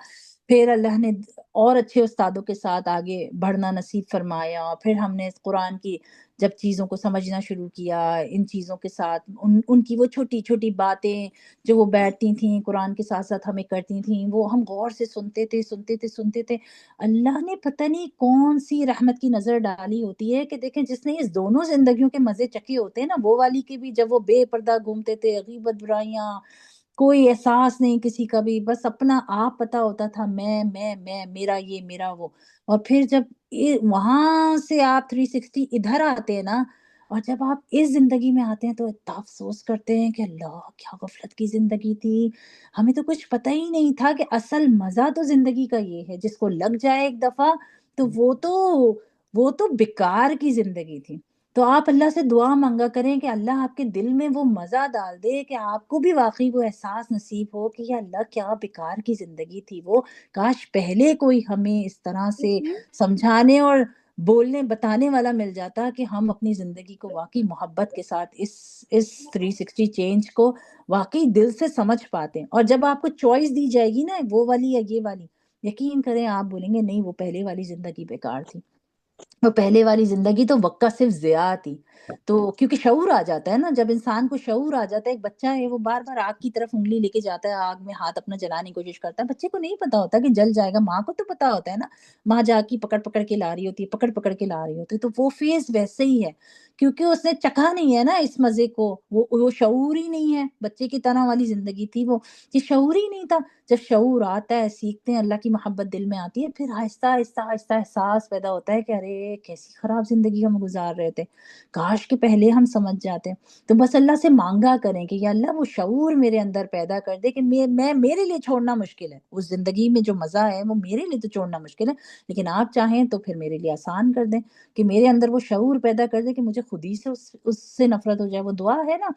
پھر اللہ نے اور اچھے استادوں کے ساتھ آگے بڑھنا نصیب فرمایا. پھر ہم نے قرآن کی جب چیزوں کو سمجھنا شروع کیا، ان چیزوں کے ساتھ ان کی وہ چھوٹی چھوٹی باتیں جو وہ بیٹھتی تھیں قرآن کے ساتھ ساتھ ہمیں کرتی تھیں، وہ ہم غور سے سنتے تھے سنتے تھے سنتے تھے. اللہ نے پتہ نہیں کون سی رحمت کی نظر ڈالی ہوتی ہے کہ دیکھیں جس نے اس دونوں زندگیوں کے مزے چکے ہوتے ہیں نا، وہ والی کے بھی، جب وہ بے پردہ گھومتے تھے، غیبت برائیاں، کوئی احساس نہیں کسی کا بھی، بس اپنا آپ پتہ ہوتا تھا، میں میرا یہ میرا وہ. اور پھر جب وہاں سے آپ 360 ادھر آتے ہیں نا، اور جب آپ اس زندگی میں آتے ہیں تو اتنا افسوس کرتے ہیں کہ اللہ کیا غفلت کی زندگی تھی، ہمیں تو کچھ پتہ ہی نہیں تھا کہ اصل مزہ تو زندگی کا یہ ہے. جس کو لگ جائے ایک دفعہ تو وہ تو بیکار کی زندگی تھی. تو آپ اللہ سے دعا مانگا کریں کہ اللہ آپ کے دل میں وہ مزہ ڈال دے کہ آپ کو بھی واقعی وہ احساس نصیب ہو کہ یا اللہ کیا بیکار کی زندگی تھی وہ، کاش پہلے کوئی ہمیں اس طرح سے سمجھانے اور بولنے بتانے والا مل جاتا کہ ہم اپنی زندگی کو واقعی محبت کے ساتھ اس 360 چینج کو واقعی دل سے سمجھ پاتے ہیں. اور جب آپ کو چوائس دی جائے گی نا وہ والی یا یہ والی، یقین کریں آپ بولیں گے نہیں وہ پہلے والی زندگی بیکار تھی، وہ پہلے والی زندگی تو وقت کا صرف ضیاع تھی. تو کیونکہ شعور آ جاتا ہے نا، جب انسان کو شعور آ جاتا ہے، ایک بچہ ہے وہ بار بار آگ کی طرف انگلی لے کے جاتا ہے، آگ میں ہاتھ اپنا جلانے کی کوشش کرتا ہے، بچے کو نہیں پتا ہوتا کہ جل جائے گا، ماں کو تو پتا ہوتا ہے نا، ماں جا کے پکڑ پکڑ کے لا رہی ہوتی ہے، پکڑ پکڑ کے لا رہی ہوتی ہے. تو وہ فیز ویسے ہی ہے، کیونکہ اس نے چکھا نہیں ہے نا اس مزے کو، وہ شعور ہی نہیں ہے، بچے کی طرح والی زندگی تھی وہ، یہ شعور ہی نہیں تھا. جب شعور آتا ہے، سیکھتے ہیں، اللہ کی محبت دل میں آتی ہے، پھر آہستہ آہستہ آہستہ احساس پیدا ہوتا ہے کہ ارے کیسی خراب زندگی ہم گزار رہے تھے، کاش کہ پہلے ہم سمجھ جاتے. تو بس اللہ سے مانگا کریں کہ یا اللہ وہ شعور میرے اندر پیدا کر دے کہ میں میرے لیے چھوڑنا مشکل ہے، اس زندگی میں جو مزہ ہے وہ میرے لیے تو چھوڑنا مشکل ہے، لیکن آپ چاہیں تو پھر میرے لیے آسان کر دیں، کہ میرے اندر وہ شعور پیدا کر دے کہ مجھے خود ہی سے اس سے نفرت ہو جائے. وہ دعا ہے نا،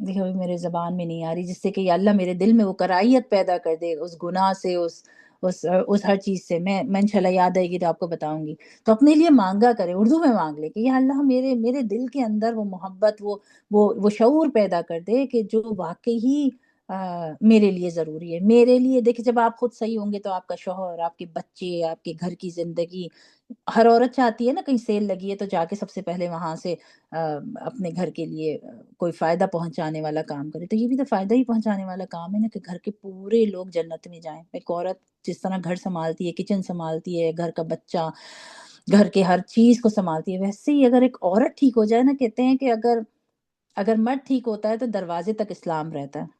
دیکھو میرے زبان میں نہیں آ رہی، جس سے کہ یا اللہ میرے دل میں وہ کراہیت پیدا کر دے اس گناہ سے، اس ہر چیز سے. میں انشاءاللہ یاد آئے گی تو آپ کو بتاؤں گی. تو اپنے لیے مانگا کرے، اردو میں مانگ لے کہ یا اللہ میرے دل کے اندر وہ محبت، وہ شعور پیدا کر دے کہ جو واقعی میرے لیے ضروری ہے. میرے لیے دیکھیں جب آپ خود صحیح ہوں گے تو آپ کا شوہر، آپ کے بچے، آپ کے گھر کی زندگی، ہر عورت چاہتی ہے نا کہیں سیل لگی ہے تو جا کے سب سے پہلے وہاں سے اپنے گھر کے لیے کوئی فائدہ پہنچانے والا کام کرے. تو یہ بھی تو فائدہ ہی پہنچانے والا کام ہے نا کہ گھر کے پورے لوگ جنت میں جائیں. ایک عورت جس طرح گھر سنبھالتی ہے، کچن سنبھالتی ہے، گھر کا بچہ، گھر کے ہر چیز کو سنبھالتی ہے، ویسے ہی اگر ایک عورت ٹھیک ہو جائے نا، کہتے ہیں کہ اگر مرد ٹھیک ہوتا ہے تو دروازے تک اسلام رہتا ہے،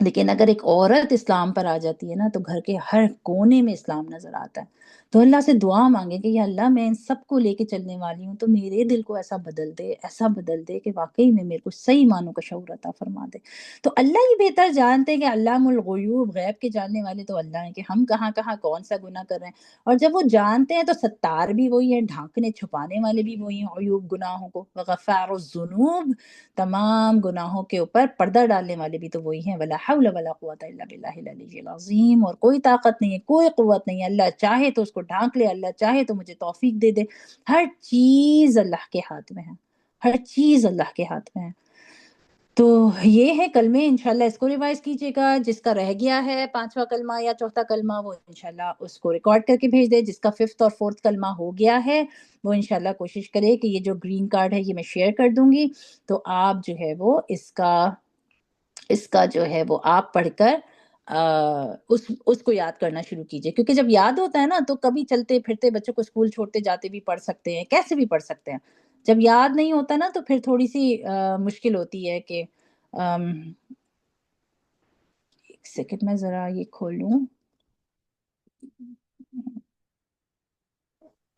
لیکن اگر ایک عورت اسلام پر آ جاتی ہے نا تو گھر کے ہر کونے میں اسلام نظر آتا ہے. تو اللہ سے دعا مانگے کہ یا اللہ میں ان سب کو لے کے چلنے والی ہوں، تو میرے دل کو ایسا بدل دے کہ واقعی میں میرے کو صحیح معنوں کا شعور عطا فرما دے. تو اللہ ہی بہتر جانتے ہیں کہ علام الغیوب، غیب کے جاننے والے تو اللہ ہیں کہ ہم کہاں کہاں کون سا گناہ کر رہے ہیں. اور جب وہ جانتے ہیں تو ستار بھی وہی ہے، ڈھانکنے چھپانے والے بھی وہی ہیں، عیوب گناہوں کو، غفار الذنوب، تمام گناہوں کے اوپر پردہ ڈالنے والے بھی تو وہی ہیں. ولا حول ولا قوت الا باللہ العلی العظیم. اور کوئی طاقت نہیں ہے، کوئی قوت نہیں ہے، اللہ چاہے تو اس کو ڈھانک لے، اللہ چاہے تو مجھے توفیق دے دے. ہر چیز اللہ کے ہاتھ میں ہے، ہر چیز اللہ کے ہاتھ میں ہے. تو یہ ہے کلمے، انشاءاللہ اس کو ریوائز کیجیے گا. جس کا رہ گیا ہے پانچواں کلمہ یا چوتھا کلمہ وہ انشاءاللہ اس کو ریکارڈ کر کے بھیج دے. جس کا ففتھ اور فورتھ کلمہ ہو گیا ہے وہ انشاءاللہ کوشش کرے کہ یہ جو گرین کارڈ ہے یہ میں شیئر کر دوں گی، تو آپ جو ہے وہ اس کا جو ہے وہ آپ پڑھ کر اس کو یاد کرنا شروع کیجئے. کیونکہ جب یاد ہوتا ہے نا تو کبھی چلتے پھرتے بچوں کو اسکول چھوڑتے جاتے بھی پڑھ سکتے ہیں، کیسے بھی پڑھ سکتے ہیں. جب یاد نہیں ہوتا نا تو پھر تھوڑی سی مشکل ہوتی ہے کہ ایک سیکنڈ میں ذرا یہ کھولوں.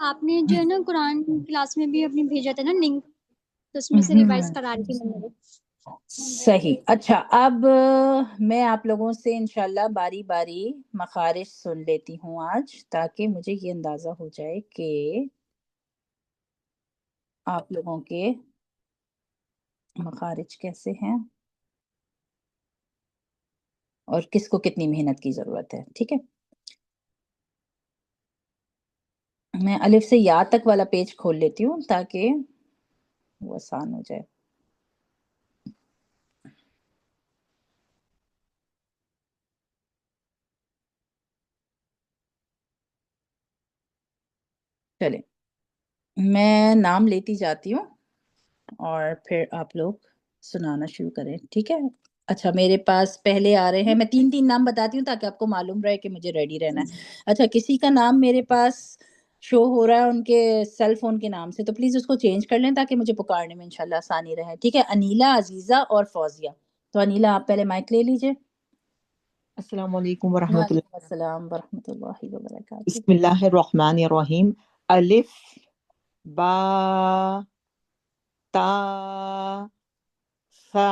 آپ نے جو ہے نا قرآن کلاس میں بھی اپنے بھیجا تھا نا لنک، تو اس میں سے ریوائز کرا رہی تھی میں نے۔ صحیح. اچھا اب میں آپ لوگوں سے انشاءاللہ باری باری مخارج سن لیتی ہوں آج، تاکہ مجھے یہ اندازہ ہو جائے کہ آپ لوگوں کے مخارج کیسے ہیں اور کس کو کتنی محنت کی ضرورت ہے. ٹھیک ہے، میں الف سے یا تک والا پیج کھول لیتی ہوں تاکہ وہ آسان ہو جائے. چلیں میں نام لیتی جاتی ہوں اور پھر آپ لوگ سنانا شروع کریں. ٹھیک ہے. اچھا میرے پاس پہلے آ رہے ہیں، میں 3 نام بتاتی ہوں تاکہ آپ کو معلوم رہے کہ مجھے ریڈی رہنا ہے. اچھا کسی کا نام میرے پاس شو ہو رہا ہے ان کے سیل فون کے نام سے، تو پلیز اس کو چینج کر لیں تاکہ مجھے پکارنے میں انشاءاللہ آسانی رہے. ٹھیک ہے، انیلا، عزیزہ اور فوزیہ. تو انیلا آپ پہلے مائک لے لیجئے. السلام علیکم ورحمۃ اللہ. وعلیکم السلام ورحمۃ اللہ وبرکاتہ. بسم اللہ الرحمن الرحیم. الف با تا ثا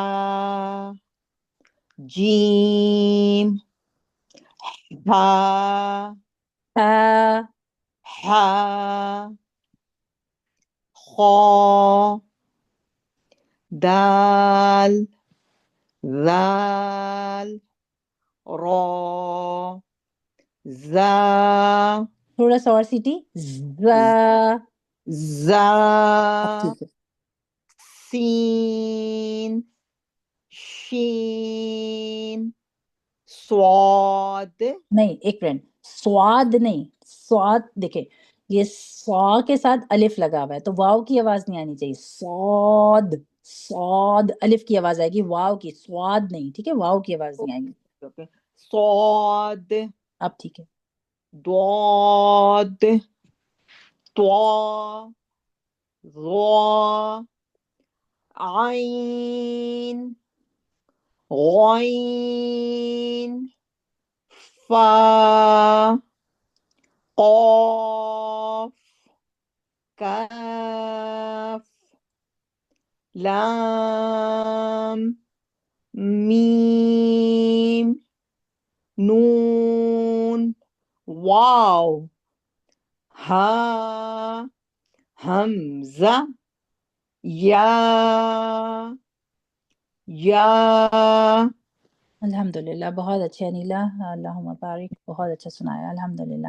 جیم ہا ہا خا دال ذال را زا تھوڑا سا اور سیٹی. زا ٹھیک ہے. سین شین صاد. نہیں ایک منٹ، سواد نہیں، سواد دیکھیں یہ سوا کے ساتھ الف لگا ہوا ہے تو واو کی آواز نہیں آنی چاہیے. سود سود الف کی آواز آئے گی، واو کی. سواد نہیں، ٹھیک ہے، واو کی آواز نہیں آئے گی. صاد اب ٹھیک ہے. ضاد طا ظا عین غین فا قاف کاف لام میم نون واو ہا حمزہ یا الحمدللہ بہت اچھے انیلا، اللہم بارک، بہت اچھا سنایا الحمدللہ.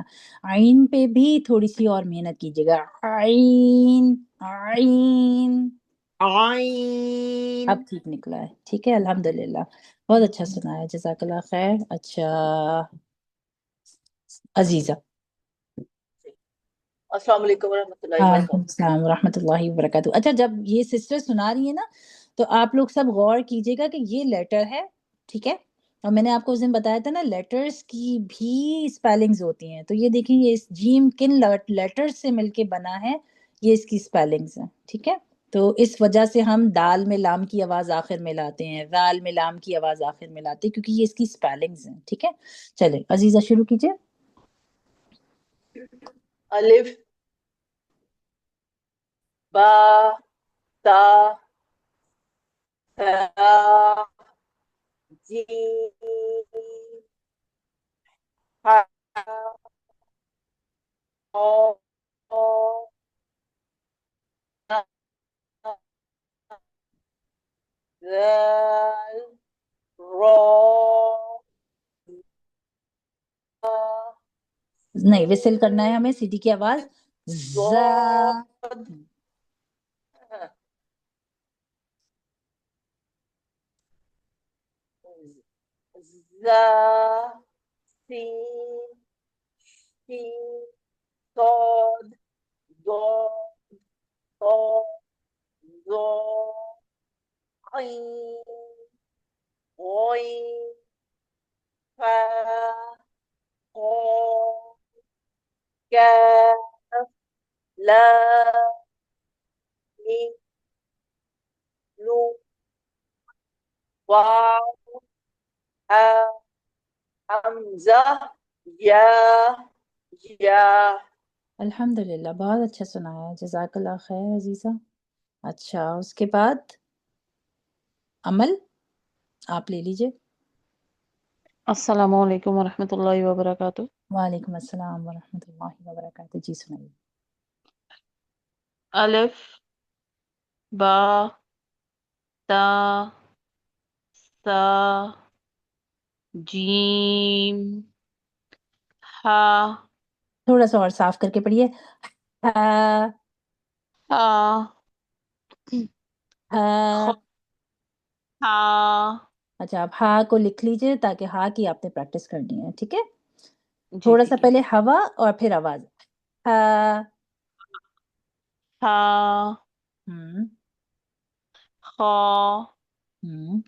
عین پہ بھی تھوڑی سی اور محنت کیجیے گا. عین عین. عین. اب ٹھیک نکلا ہے. ٹھیک ہے الحمدللہ بہت اچھا سنایا، جزاک اللہ خیر. اچھا عزیزہ. السلام علیکم ورحمۃ اللہ وعلیکم وبرکاتہ. السلام ورحمۃ اللہ وبرکاتہ. اچھا جب یہ سسٹر سنا رہی ہے نا تو آپ لوگ سب غور کیجیے گا کہ یہ لیٹر ہے. ٹھیک ہے، اور میں نے آپ کو اس دن بتایا تھا نا لیٹرز کی بھی اسپیلنگز ہوتی ہیں، تو یہ دیکھیں یہ اس جیم کن لیٹرز سے مل کے بنا ہے، یہ اس کی اسپیلنگز ہیں. ٹھیک ہے، تو اس وجہ سے ہم دال میں لام کی آواز آخر میں لاتے ہیں، ذال میں لام کی آواز آخر میں لاتے ہیں، کیونکہ یہ اس کی اسپیلنگز ہیں. ٹھیک ہے چلیں عزیزہ شروع کیجیے. الف با تا ثا جیم ہا ذال را نہیں وسل کرنا ہے ہمیں، سیٹی کی آواز. زا ضاد زا سین شین صاد ضاد طا ظا عین غین فا قاف کاف لام میم نون واو ہا حمزہ یا الحمدللہ بہت اچھا سنایا، جزاک اللہ خیر عزیزہ۔ اچھا اس کے بعد عمل آپ لے لیجئے۔ السلام علیکم ورحمۃ اللہ وبرکاتہ۔ وعلیکم السلام ورحمۃ اللہ وبرکاتہ، جی سنائیے۔ الف با تا سا جیم ہا تھوڑا سا اور صاف کر کے پڑھیے۔ ہا ہا ہا۔ خا ہا اچھا آپ ہا کو لکھ لیجئے تاکہ ہا کی آپ نے پریکٹس کرنی ہے، ٹھیک ہے؟ جی تھوڑا سا ٹھیک ہے۔ پہلے ہوا اور پھر آواز۔ ہا۔ ہا ہم خا ہم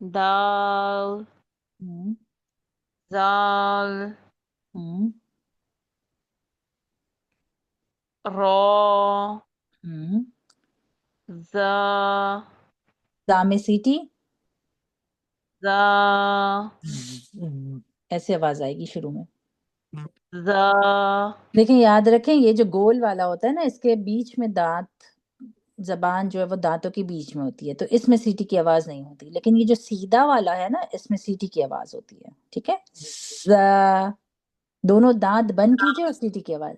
دال ہم زال ہم را ہم۔ زا زا میں سیٹی، زا ایسے آواز آئے گی شروع میں۔ زا دیکھیں یاد رکھیں یہ جو گول والا ہوتا ہے نا اس کے بیچ میں دانت، زبان جو ہے وہ دانتوں کے بیچ میں ہوتی ہے، تو اس میں سیٹی کی آواز نہیں ہوتی، لیکن یہ جو سیدھا والا ہے نا اس میں سیٹی کی آواز ہوتی ہے، ٹھیک ہے؟ زا، دونوں دانت بند کیجئے اور سیٹی کی آواز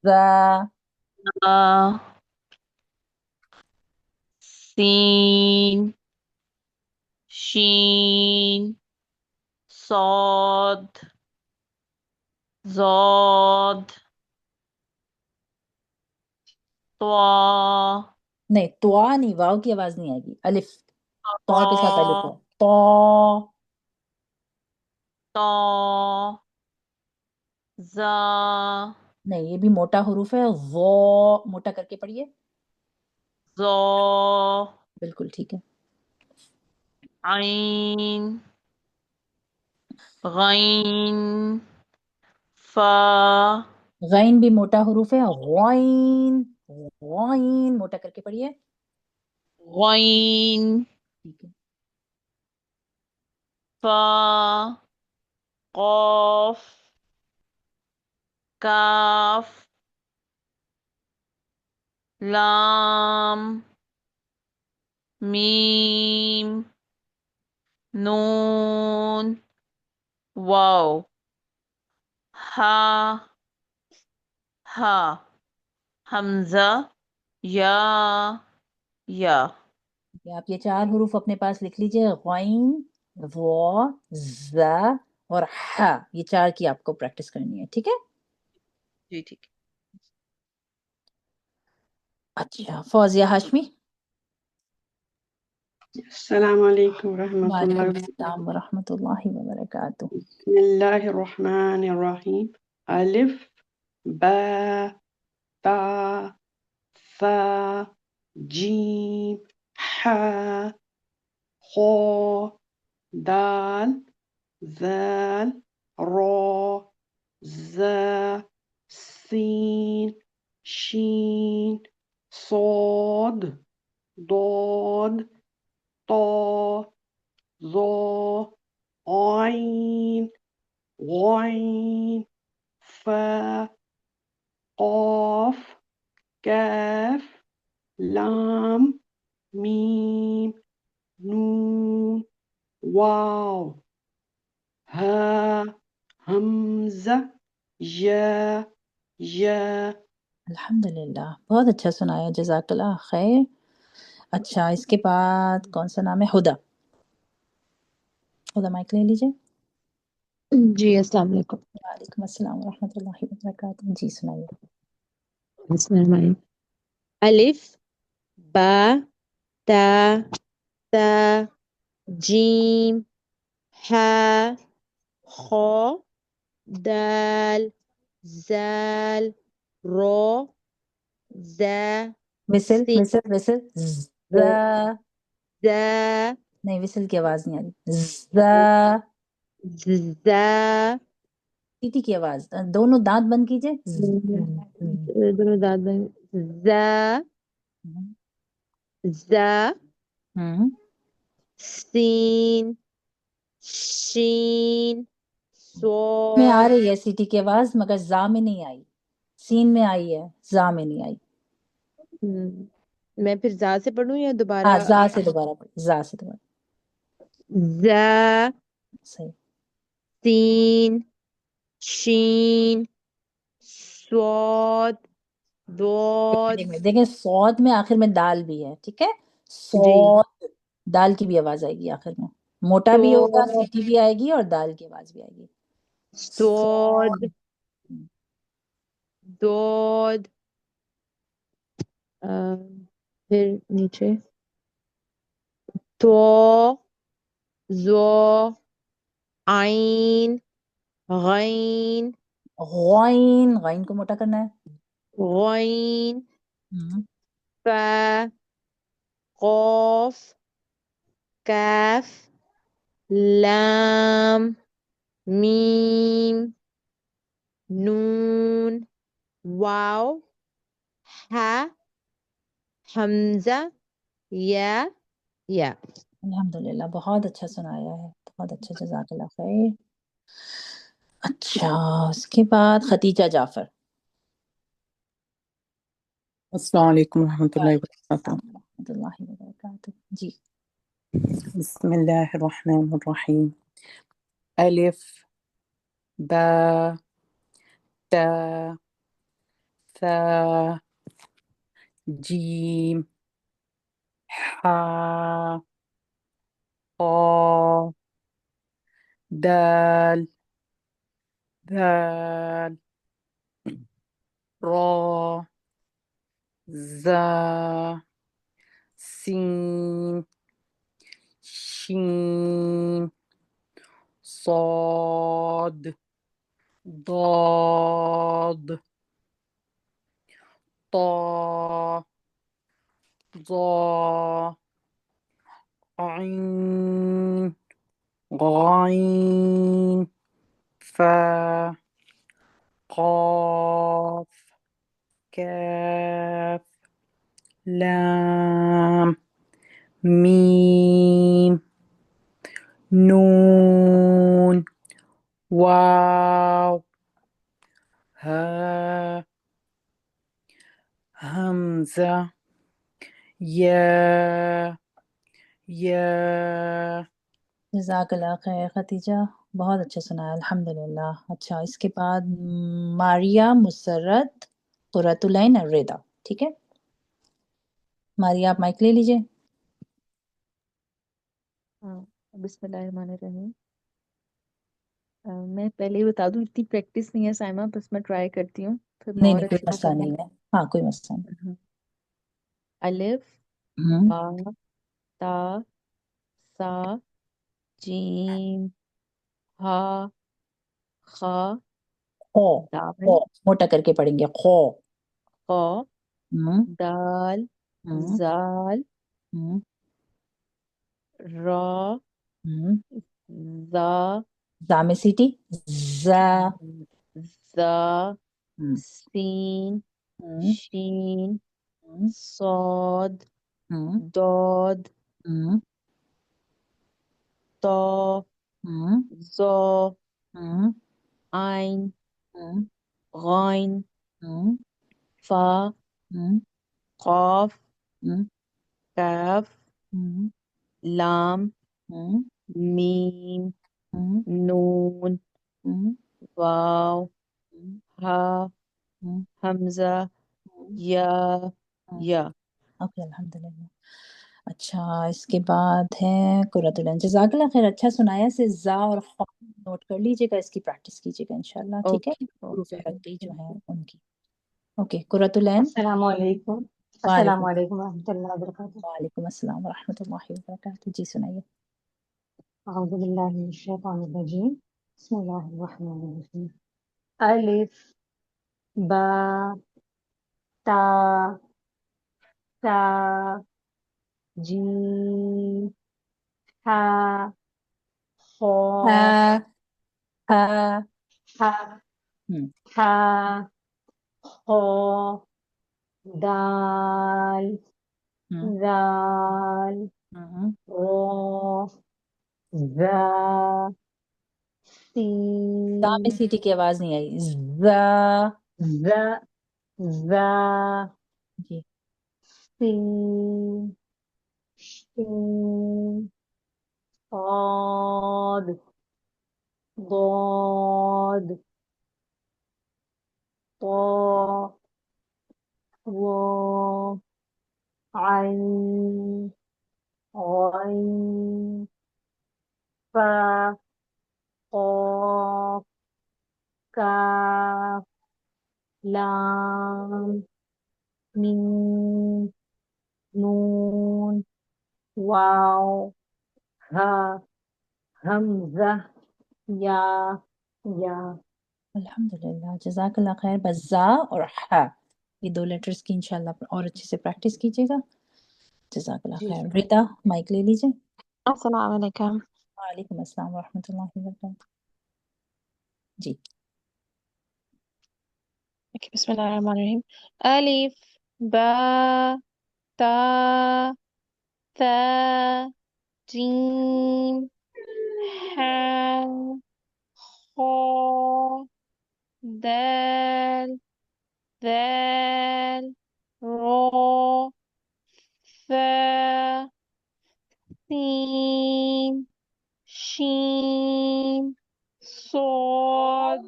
زا۔ سین شین صاد زاد طا نہیں توا نہیں، واو کی آواز نہیں آئے گی، الف، تو کے ساتھ الف طا ہے، تو۔ طا زا نہیں یہ بھی موٹا حروف ہے، وہ موٹا کر کے پڑھیے، زا بالکل ٹھیک ہے۔ عین غین فا غین بھی موٹا حروف ہے، غوین، غوین موٹا کر کے پڑھیے، غین ٹھیک ہے۔ فا قاف کاف لام میم نون واو ہا ہا حمزہ یا آپ یہ چار حروف اپنے پاس لکھ لیجئے، غین، و، ز اور ح، یہ چار کی آپ کو پریکٹس کرنی ہے، ٹھیک ہے؟ جی ٹھیک ہے۔ اچھا فوزیہ ہاشمی۔ السلام علیکم ورحمۃ اللہ وعلیکم وبرکاتہ۔ السلام ورحمۃ اللہ وبرکاتہ۔ بسم اللہ الرحمن الرحیم۔ الف با تا ثا جیم حا خا دال ذال را زا سین شین صاد ضاد طا ظا عین غین فا قاف کاف لام میم نون واو ہا حمزہ یا الحمدللہ بہت اچھا سنایا، جزاک اللہ خیر۔ اچھا اس کے بعد کون سا نام ہے؟ ہدا، ہدا مائک لے لیجئے۔ جی السلام علیکم۔ وعلیکم السلام ورحمۃ اللہ وبرکاتہ، جی سنائیے۔ بسم اللہ الرحمن الرحیم۔ الف با تا ثا جیم حا خا دال زال را زا وسل سین وسل وسل، ز، زا نہیں وسل کی آواز نہیں آ رہی، ز، زا ٹی کی آواز، دونوں دانت بند کیجئے، دونوں دانت بند زا زا ہم سین شین میں آ صاد رہی ہے سیٹی کی آواز مگر زا میں نہیں آئی، سین میں آئی ہے، زا میں نہیں آئی. میں پھر زا سے پڑھوں یا دوبارہ؟ ہاں زا سے دوبارہ پڑھ، زا سے دوبارہ. زا، صحیح. سین، شین، صاد، ضاد. دیکھیں سعود میں آخر میں دال بھی ہے، ٹھیک ہے، جی. سعود دال کی بھی آواز آئے گی آخر میں، موٹا بھی ہوگا، تو سیٹی بھی آئے گی اور دال کی آواز بھی آئے گی. صاد، ضاد، پھر نیچے تو، زو، عین، غین، غین، غین کو موٹا کرنا ہے. غین، ہم، فا، قاف، کاف، لام، میم، نون، واو، ہا، حمزہ، یا. الحمدللہ بہت اچھا سنایا ہے، بہت اچھا، جزاک اللہ خیر. اچھا اس کے بعد خدیجہ جعفر. السلام علیکم ورحمۃ اللہ وبرکاتہ. السلام ورحمۃ اللہ وبرکاتہ. جی. بسم اللہ الرحمن الرحیم. الف، با، تا، ثا، جیم، حا، قا، دال، ذال، را، زا، سین، شین، صاد، ضاد، طا، ظا، عین، غین، فا، قاف، کاف، لام، میم، نون، واو، ہا، حمزہ، یا، جزاک اللہ خیر خدیجہ، بہت اچھا سنا ہے الحمدللہ. اچھا اس کے بعد ماریہ، مسرت، قرۃ العین اور رضا. ٹھیک ہے ماریہ آپ مائک لے لیجئے. بسم اللہ الرحمن الرحیم. میں پہلے ہی بتا دوں اتنی پریکٹس نہیں ہے سائمہ، بس میں ٹرائی کرتی ہوں پھر میں نہیں اور نہیں کوئی اچھے سے مسئلہ کروں نہیں ہے، ہاں کوئی مسئلہ گی. الف، نہیں. با، تا، سا، جیم، ہا، خا، خو، دال، خو موٹا کر کے پڑھیں گے، خو. قا، ہم، دال، ہم، زال، ہم، را، ہم. زا، زا میں سیٹی، زا. زا، ہم، سین، ہم، شین، ہم، صاد، ہم، داد، ہم، تا، ہم، زا، ہم، عین، ہم، غین، ہم، فا، ہم، قاف، ہم، کاف، ہم، لام، ہم، میم، ہم، نون، ہم، واو، ہم، ہا، ہم، حمزہ، ہم. یا. اوکے الحمدللہ. اچھا اس کے بعد ہے قرۃ العین. جزاک اللہ خیر، اچھا سنایا. سے زا اور خا نوٹ کر لیجیے گا، اس کی پریکٹس کیجیے گا انشاءاللہ. ٹھیک ہے اوکے حروف اوکے عربی جو ہیں ان کی. اوکے قرۃ العین. السلام علیکم. السلام وعلیکم علیکم ورحمۃ اللہ وبرکاتہ. وعلیکم السلام ورحمۃ اللہ وبرکاتہ. جی سنائیے. اعوذ باللہ من الشیطان الرجیم. بسم اللہ الرحمن الرحیم. الف، با، تا، سا، جیم، ہا، خا، ہا، ہا. ہا، ہم، ہا، خا، دال، ہم، زال، ہم. را، زا، تا میں سین، سیٹی کی آواز نہیں آئی. زا. ز، ذا جی سین شین صاد ضاد طا واو عين غين فا قاف كاف لام ميم نون واو ها همزة یا الحمدللہ، جزاک اللہ خیر. بس زا اور ہا، یہ دو لیٹرز کی انشاءاللہ اور اچھے سے پریکٹس کیجیے گا. جزاک اللہ جی خیر. ریتا مائک لے لیجیے. السلام علیکم. وعلیکم السلام ورحمۃ اللہ وبرکاتہ. جی اوکے، بسم اللہ الرحمن الرحیم. الف با تا ثا جیم حا خا دال ذال را ثا سین شین صاد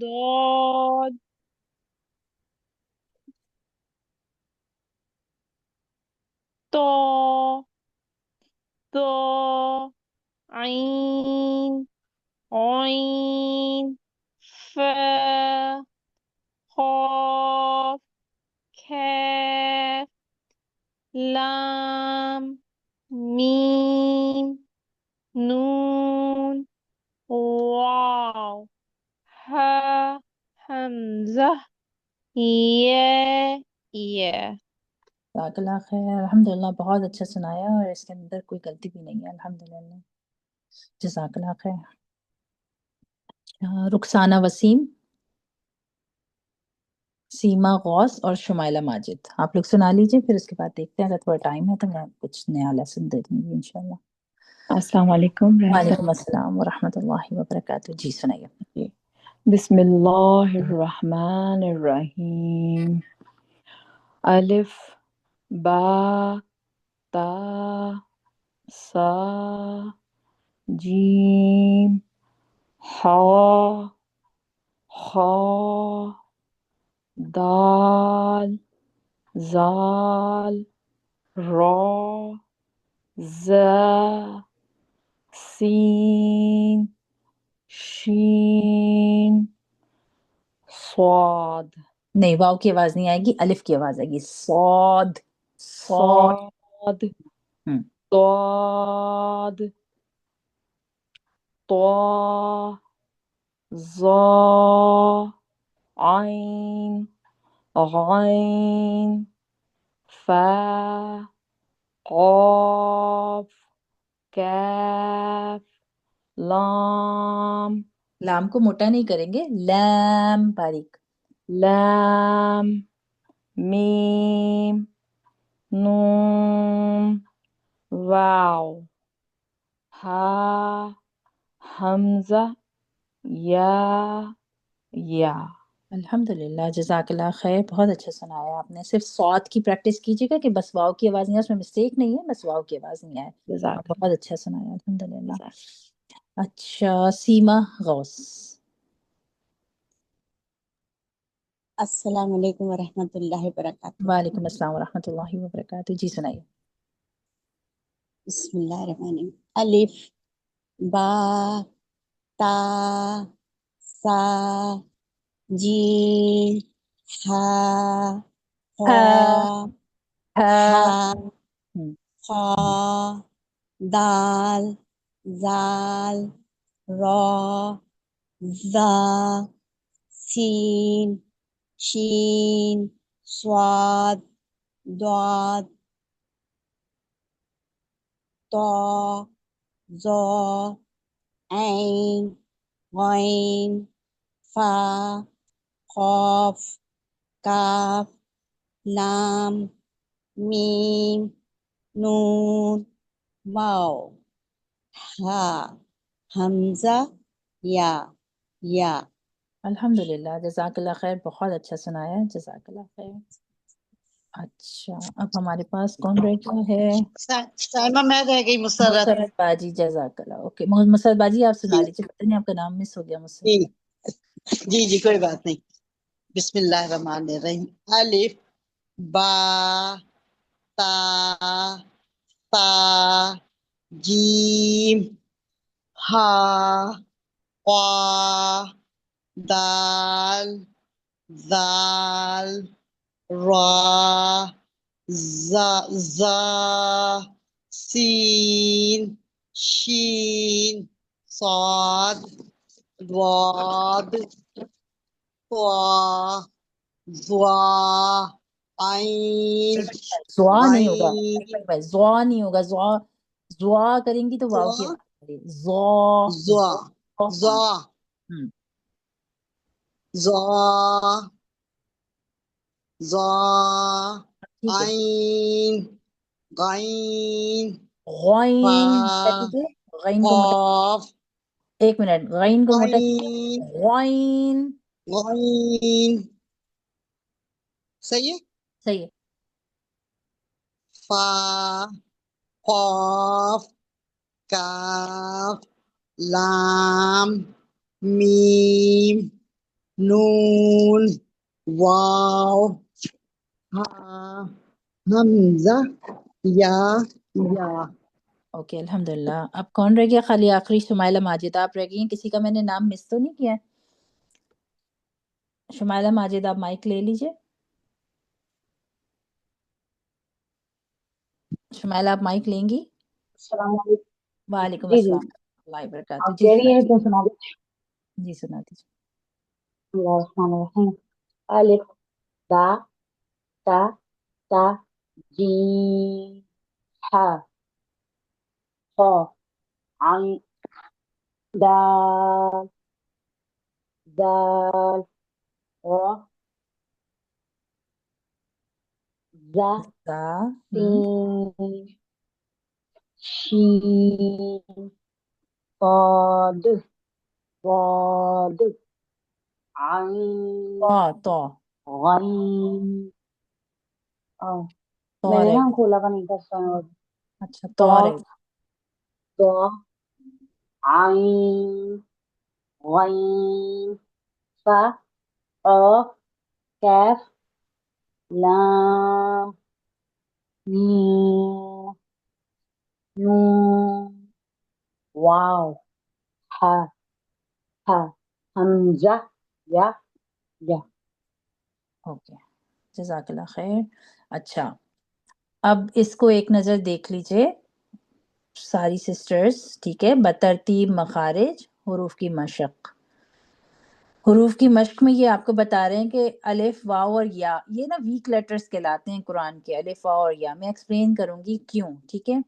ضاد طا ظا عین عین فا قاف کاف لام میم نون واو ها حمزہ یا. جزاک اللہ خیر. الحمدللہ بہت اچھا سنایا اور اس کے اندر کوئی غلطی بھی نہیں ہے. الحمدللہ جزاک اللہ خیر. رخسانہ وسیم، سیما غوث اور شمائلہ ماجد، آپ لوگ سنا لیجیے، پھر اس کے بعد دیکھتے ہیں اگر تھوڑا ٹائم ہے تو میں کچھ نیا لیسن دے دوں گی انشاءاللہ. السلام علیکم وعلیکم السلام ورحمۃ اللہ وبرکاتہ. جی سنائیے. بسم اللہ الرحمن الرحیم. الف با تا سا جیم حا خا دال زال را ز سین شین صاد. نہیں، واو کی آواز نہیں آئے گی، الف کی آواز آئے گی. صاد صاد. صاد ہم. ضاد طا ظا عین غین فا قاف کاف لام لام کو موٹا نہیں کریں گے، لام باریک. لام میم نون واو ہا حمزہ یا. الحمدللہ جزاک اللہ خیر. بہت اچھا سنایا آپ نے. صرف صاد کی پریکٹس کیجیے گا کہ بس واو کی آواز نہیں آئے، اس میں مسٹیک نہیں ہے، بس واو کی آواز نہیں آئے. جزاک بہت اچھا سنایا الحمدللہ. اللہ. اچھا سیما غوث. السلام علیکم ورحمۃ اللہ وبرکاتہ. وعلیکم السلام ورحمۃ اللہ وبرکاتہ. جی سنائیے. بسم اللہ الرحمن الرحیم. الف با تا سا جیم ہا خا ہا ہم. خا دال زال را زا سین شین صاد ضاد طا ظا عین غین فا قاف کاف لام میم نون واو ہا حمزہ یا. الحمدللہ، جزاک اللہ خیر، بہت اچھا سنایا، جزاک اللہ خیر۔ اچھا، اب ہمارے پاس کون رہ گیا ہے؟ سائمہ میں رہ گئی، مسرت۔ مسرت باجی، جزاک اللہ۔ اوکے مسرت باجی آپ سنا لیجیے، پتہ نہیں آپ کا نام مس ہو گیا مجھ سے۔ جی کوئی بات نہیں۔ بسم اللہ الرحمن الرحیم۔ الف با تا تا جیم ہا قا دال ذال را زا سین شین صاد ضاد طا ضا عین زوا نہیں ہوگا، غین زوا نہیں ہوگا، زوا کریں گی تو واو کی آواز آئے گی۔ ضا ضا ضا ضا عین غین غین فا غین کو موٹا، قاف ایک منٹ، غین کو موٹا، غین غین غین صحیح ہے۔ صحیح ہے۔ فا قاف کاف لام میم نون واو ہا حمزہ یا اوکے الحمدللہ۔ اب کون رہ گیا؟ خالی آخری شمائلہ ماجد آپ رہ گئی ہیں، کسی کا میں نے نام مس تو نہیں کیا ہے؟ شمائلہ ماجد آپ مائک لے لیجئے۔ شمائلہ آپ مائک لیں گی؟ السلام علیکم۔ وعلیکم جی السلام ورحمۃ اللہ وبرکاتہ۔ آپ جی کہہ رہی ہیں سنائیے، تو سنا دیں۔ جی سنا دیجیے۔ بسم اللہ الرحمن الرحیم۔ الف با تا تا جیم ہا قا عین دال ذال را زا سین شین صاد ضاد عین تو غین تو میں نے رہ نا گیا، کھولا کا نہیں تھا اچھا تو رہ گیا۔ تو عین غین فا قاف کاف لام میم نون واو ہا حمزہ یا اوکے جزاک اللہ خیر۔ اچھا اب اس کو ایک نظر دیکھ لیجئے ساری سسٹرز، ٹھیک ہے؟ بترتیب مخارج حروف کی مشق۔ حروف کی مشق میں یہ آپ کو بتا رہے ہیں کہ الف واو اور یا یہ نا ویک لیٹرز کہلاتے ہیں قرآن کے، الف واو اور یا۔ میں ایکسپلین کروں گی کیوں، ٹھیک ہے؟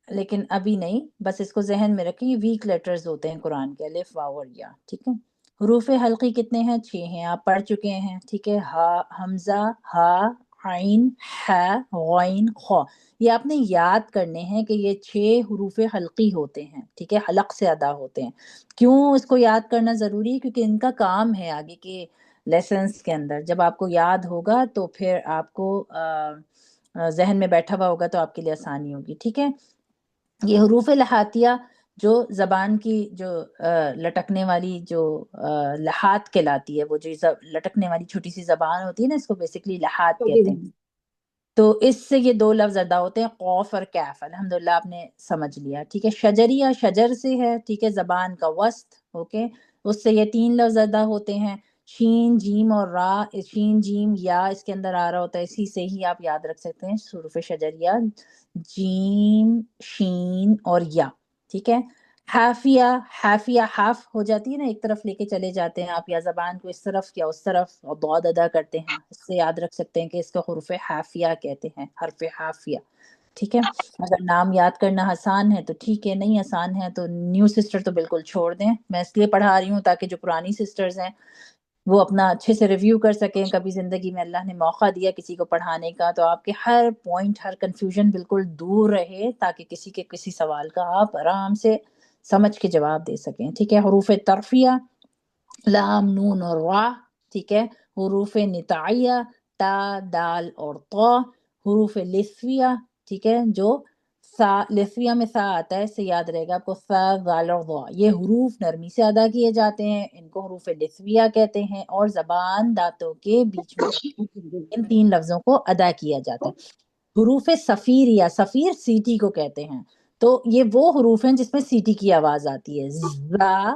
لیکن ابھی نہیں، بس اس کو ذہن میں رکھیں، یہ ویک لیٹرز ہوتے ہیں قرآن کے، الف واو اور یا، ٹھیک ہے؟ حروف حلقی کتنے ہیں؟ 6 ہیں، آپ پڑھ چکے ہیں، ٹھیک ہے؟ ہا حمزہ، ہا عین ہا غین خا، یہ آپ نے یاد کرنے ہیں کہ یہ 6 حروف حلقی ہوتے ہیں، ٹھیک ہے؟ حلق سے ادا ہوتے ہیں۔ کیوں اس کو یاد کرنا ضروری ہے؟ کیونکہ ان کا کام ہے آگے کے لیسنس کے اندر، جب آپ کو یاد ہوگا تو پھر آپ کو ذہن میں بیٹھا ہوا ہوگا تو آپ کے لیے آسانی ہوگی، ٹھیک ہے؟ یہ حروف لحاتیہ جو زبان کی جو لٹکنے والی جو لحات کہلاتی ہے، وہ جو لٹکنے والی چھوٹی سی زبان ہوتی ہے نا، اس کو بیسیکلی لحات کہتے ہیں۔ تو اس سے یہ 2 لفظ ادا ہوتے ہیں، قوف اور کیف۔ الحمدللہ آپ نے سمجھ لیا، ٹھیک ہے؟ شجریہ شجر سے ہے، ٹھیک ہے؟ زبان کا وسط، اوکے؟ اس سے یہ 3 لفظ ادا ہوتے ہیں، شین جیم اور را۔ شین جیم یا اس کے اندر آ رہا ہوتا ہے، اسی سے ہی آپ یاد رکھ سکتے ہیں حروف شجریہ، جیم شین اور یا، ٹھیک ہے؟ حافیہ، حافیہ حاف ہو جاتی ہے نا، ایک طرف لے کے چلے جاتے ہیں آپ، یا زبان کو اس طرف یا اس طرف اور ضاد ادا کرتے ہیں، اس سے یاد رکھ سکتے ہیں کہ اس کو حروف حافیہ کہتے ہیں، حرف حافیہ، ٹھیک ہے؟ اگر نام یاد کرنا آسان ہے تو ٹھیک ہے، نہیں آسان ہے تو نیو سسٹر تو بالکل چھوڑ دیں۔ میں اس لیے پڑھا رہی ہوں تاکہ جو پرانی سسٹرز ہیں وہ اپنا اچھے سے ریویو کر سکیں، کبھی زندگی میں اللہ نے موقع دیا کسی کو پڑھانے کا تو آپ کے ہر پوائنٹ، ہر کنفیوژن بالکل دور رہے، تاکہ کسی کے کسی سوال کا آپ آرام سے سمجھ کے جواب دے سکیں، ٹھیک ہے؟ حروف ترفیہ لام نون اور را، ٹھیک ہے. حروف نطعیہ تا دال اور طا. حروف لثویہ، ٹھیک ہے، جو سا لثویہ میں سا آتا ہے، اس سے یاد رہے گا آپ کو، سا دال اور ضا، یہ حروف نرمی سے ادا کیے جاتے ہیں، ان کو حروف لثویہ کہتے ہیں، اور زبان دانتوں کے بیچ میں ان 3 لفظوں کو ادا کیا جاتا ہے. حروف صفیر یا صفیر سیٹی کو کہتے ہیں. تو یہ وہ حروف ہیں جس میں سیٹی کی آواز آتی ہے، زا،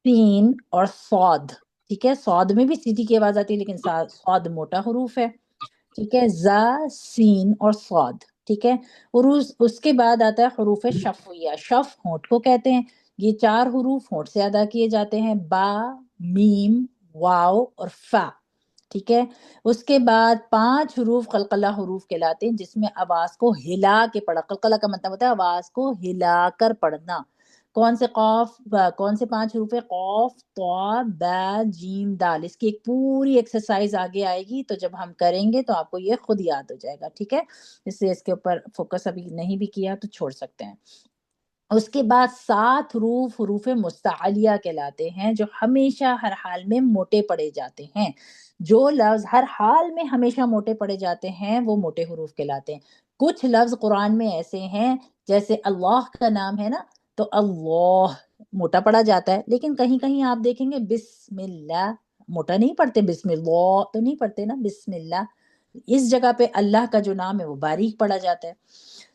سین اور صاد، ٹھیک ہے. صاد میں بھی سیٹی کی آواز آتی ہے لیکن صاد موٹا حروف ہے، ٹھیک ہے. زا، سین اور صاد، ٹھیک ہے. اور اس کے بعد آتا ہے حروف شفویہ. شف ہونٹ کو کہتے ہیں. یہ 4 حروف ہونٹ سے ادا کیے جاتے ہیں، با، میم، واو اور فا، ٹھیک ہے. اس کے بعد 5 حروف قلقلہ حروف کہلاتے ہیں، جس میں آواز کو ہلا کے پڑھا. قلقلہ کا مطلب ہوتا ہے آواز کو ہلا کر پڑھنا. کون سے 5 حروف ہے؟ قاف، طا، با، جیم، دال. اس کی ایک پوری ایکسرسائز آگے آئے گی، تو جب ہم کریں گے تو آپ کو یہ خود یاد ہو جائے گا، ٹھیک ہے. اس لیے اس کے اوپر فوکس ابھی نہیں بھی کیا تو چھوڑ سکتے ہیں. اس کے بعد 7 حروف حروف مستعلیہ کہلاتے ہیں، جو ہمیشہ ہر حال میں موٹے پڑے جاتے ہیں. جو لفظ ہر حال میں ہمیشہ موٹے پڑے جاتے ہیں وہ موٹے حروف کہلاتے ہیں. کچھ لفظ قرآن میں ایسے ہیں، جیسے اللہ کا نام ہے نا، تو اللہ موٹا پڑا جاتا ہے، لیکن کہیں کہیں آپ دیکھیں گے بسم اللہ موٹا نہیں پڑھتے، بسم اللہ تو نہیں پڑھتے نا، بسم اللہ. اس جگہ پہ اللہ کا جو نام ہے وہ باریک پڑا جاتا ہے.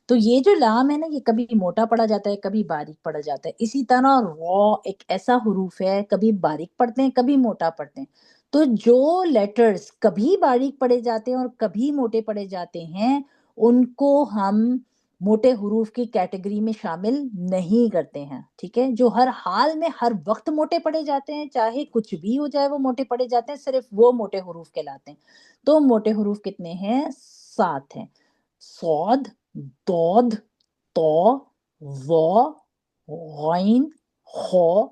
تو یہ جو لام ہے نا، یہ کبھی موٹا پڑا جاتا ہے، کبھی باریک پڑا جاتا ہے. اسی طرح را ایک ایسا حروف ہے، کبھی باریک پڑھتے ہیں کبھی موٹا پڑھتے ہیں. تو جو لیٹرز کبھی باریک پڑے جاتے ہیں اور کبھی موٹے پڑے جاتے ہیں، ان کو ہم موٹے حروف کی کیٹیگری میں شامل نہیں کرتے ہیں، ٹھیک ہے. جو ہر حال میں ہر وقت موٹے پڑے جاتے ہیں، چاہے کچھ بھی ہو جائے وہ موٹے پڑے جاتے ہیں، صرف وہ موٹے حروف کہلاتے ہیں. تو موٹے حروف کتنے ہیں؟ 7 ہیں. صاد، ضاد، طا، ظا، غین، خا،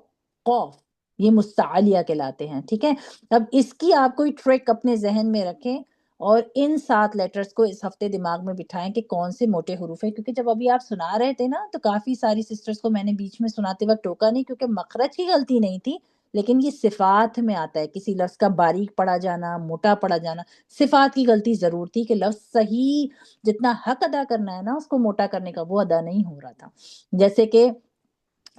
قاف، یہ مستعلیہ کہلاتے ہیں، ٹھیک ہے. اب اس کی آپ کوئی ٹرک اپنے ذہن میں رکھیں اور ان 7 لیٹرز کو اس ہفتے دماغ میں بٹھائیں کہ کون سے موٹے حروف ہیں. کیونکہ جب ابھی آپ سنا رہے تھے نا، تو کافی ساری سسٹرز کو میں نے بیچ میں سناتے وقت ٹوکا نہیں، کیونکہ مخرج کی غلطی نہیں تھی، لیکن یہ صفات میں آتا ہے، کسی لفظ کا باریک پڑا جانا، موٹا پڑا جانا. صفات کی غلطی ضرور تھی کہ لفظ صحیح جتنا حق ادا کرنا ہے نا اس کو موٹا کرنے کا، وہ ادا نہیں ہو رہا تھا. جیسے کہ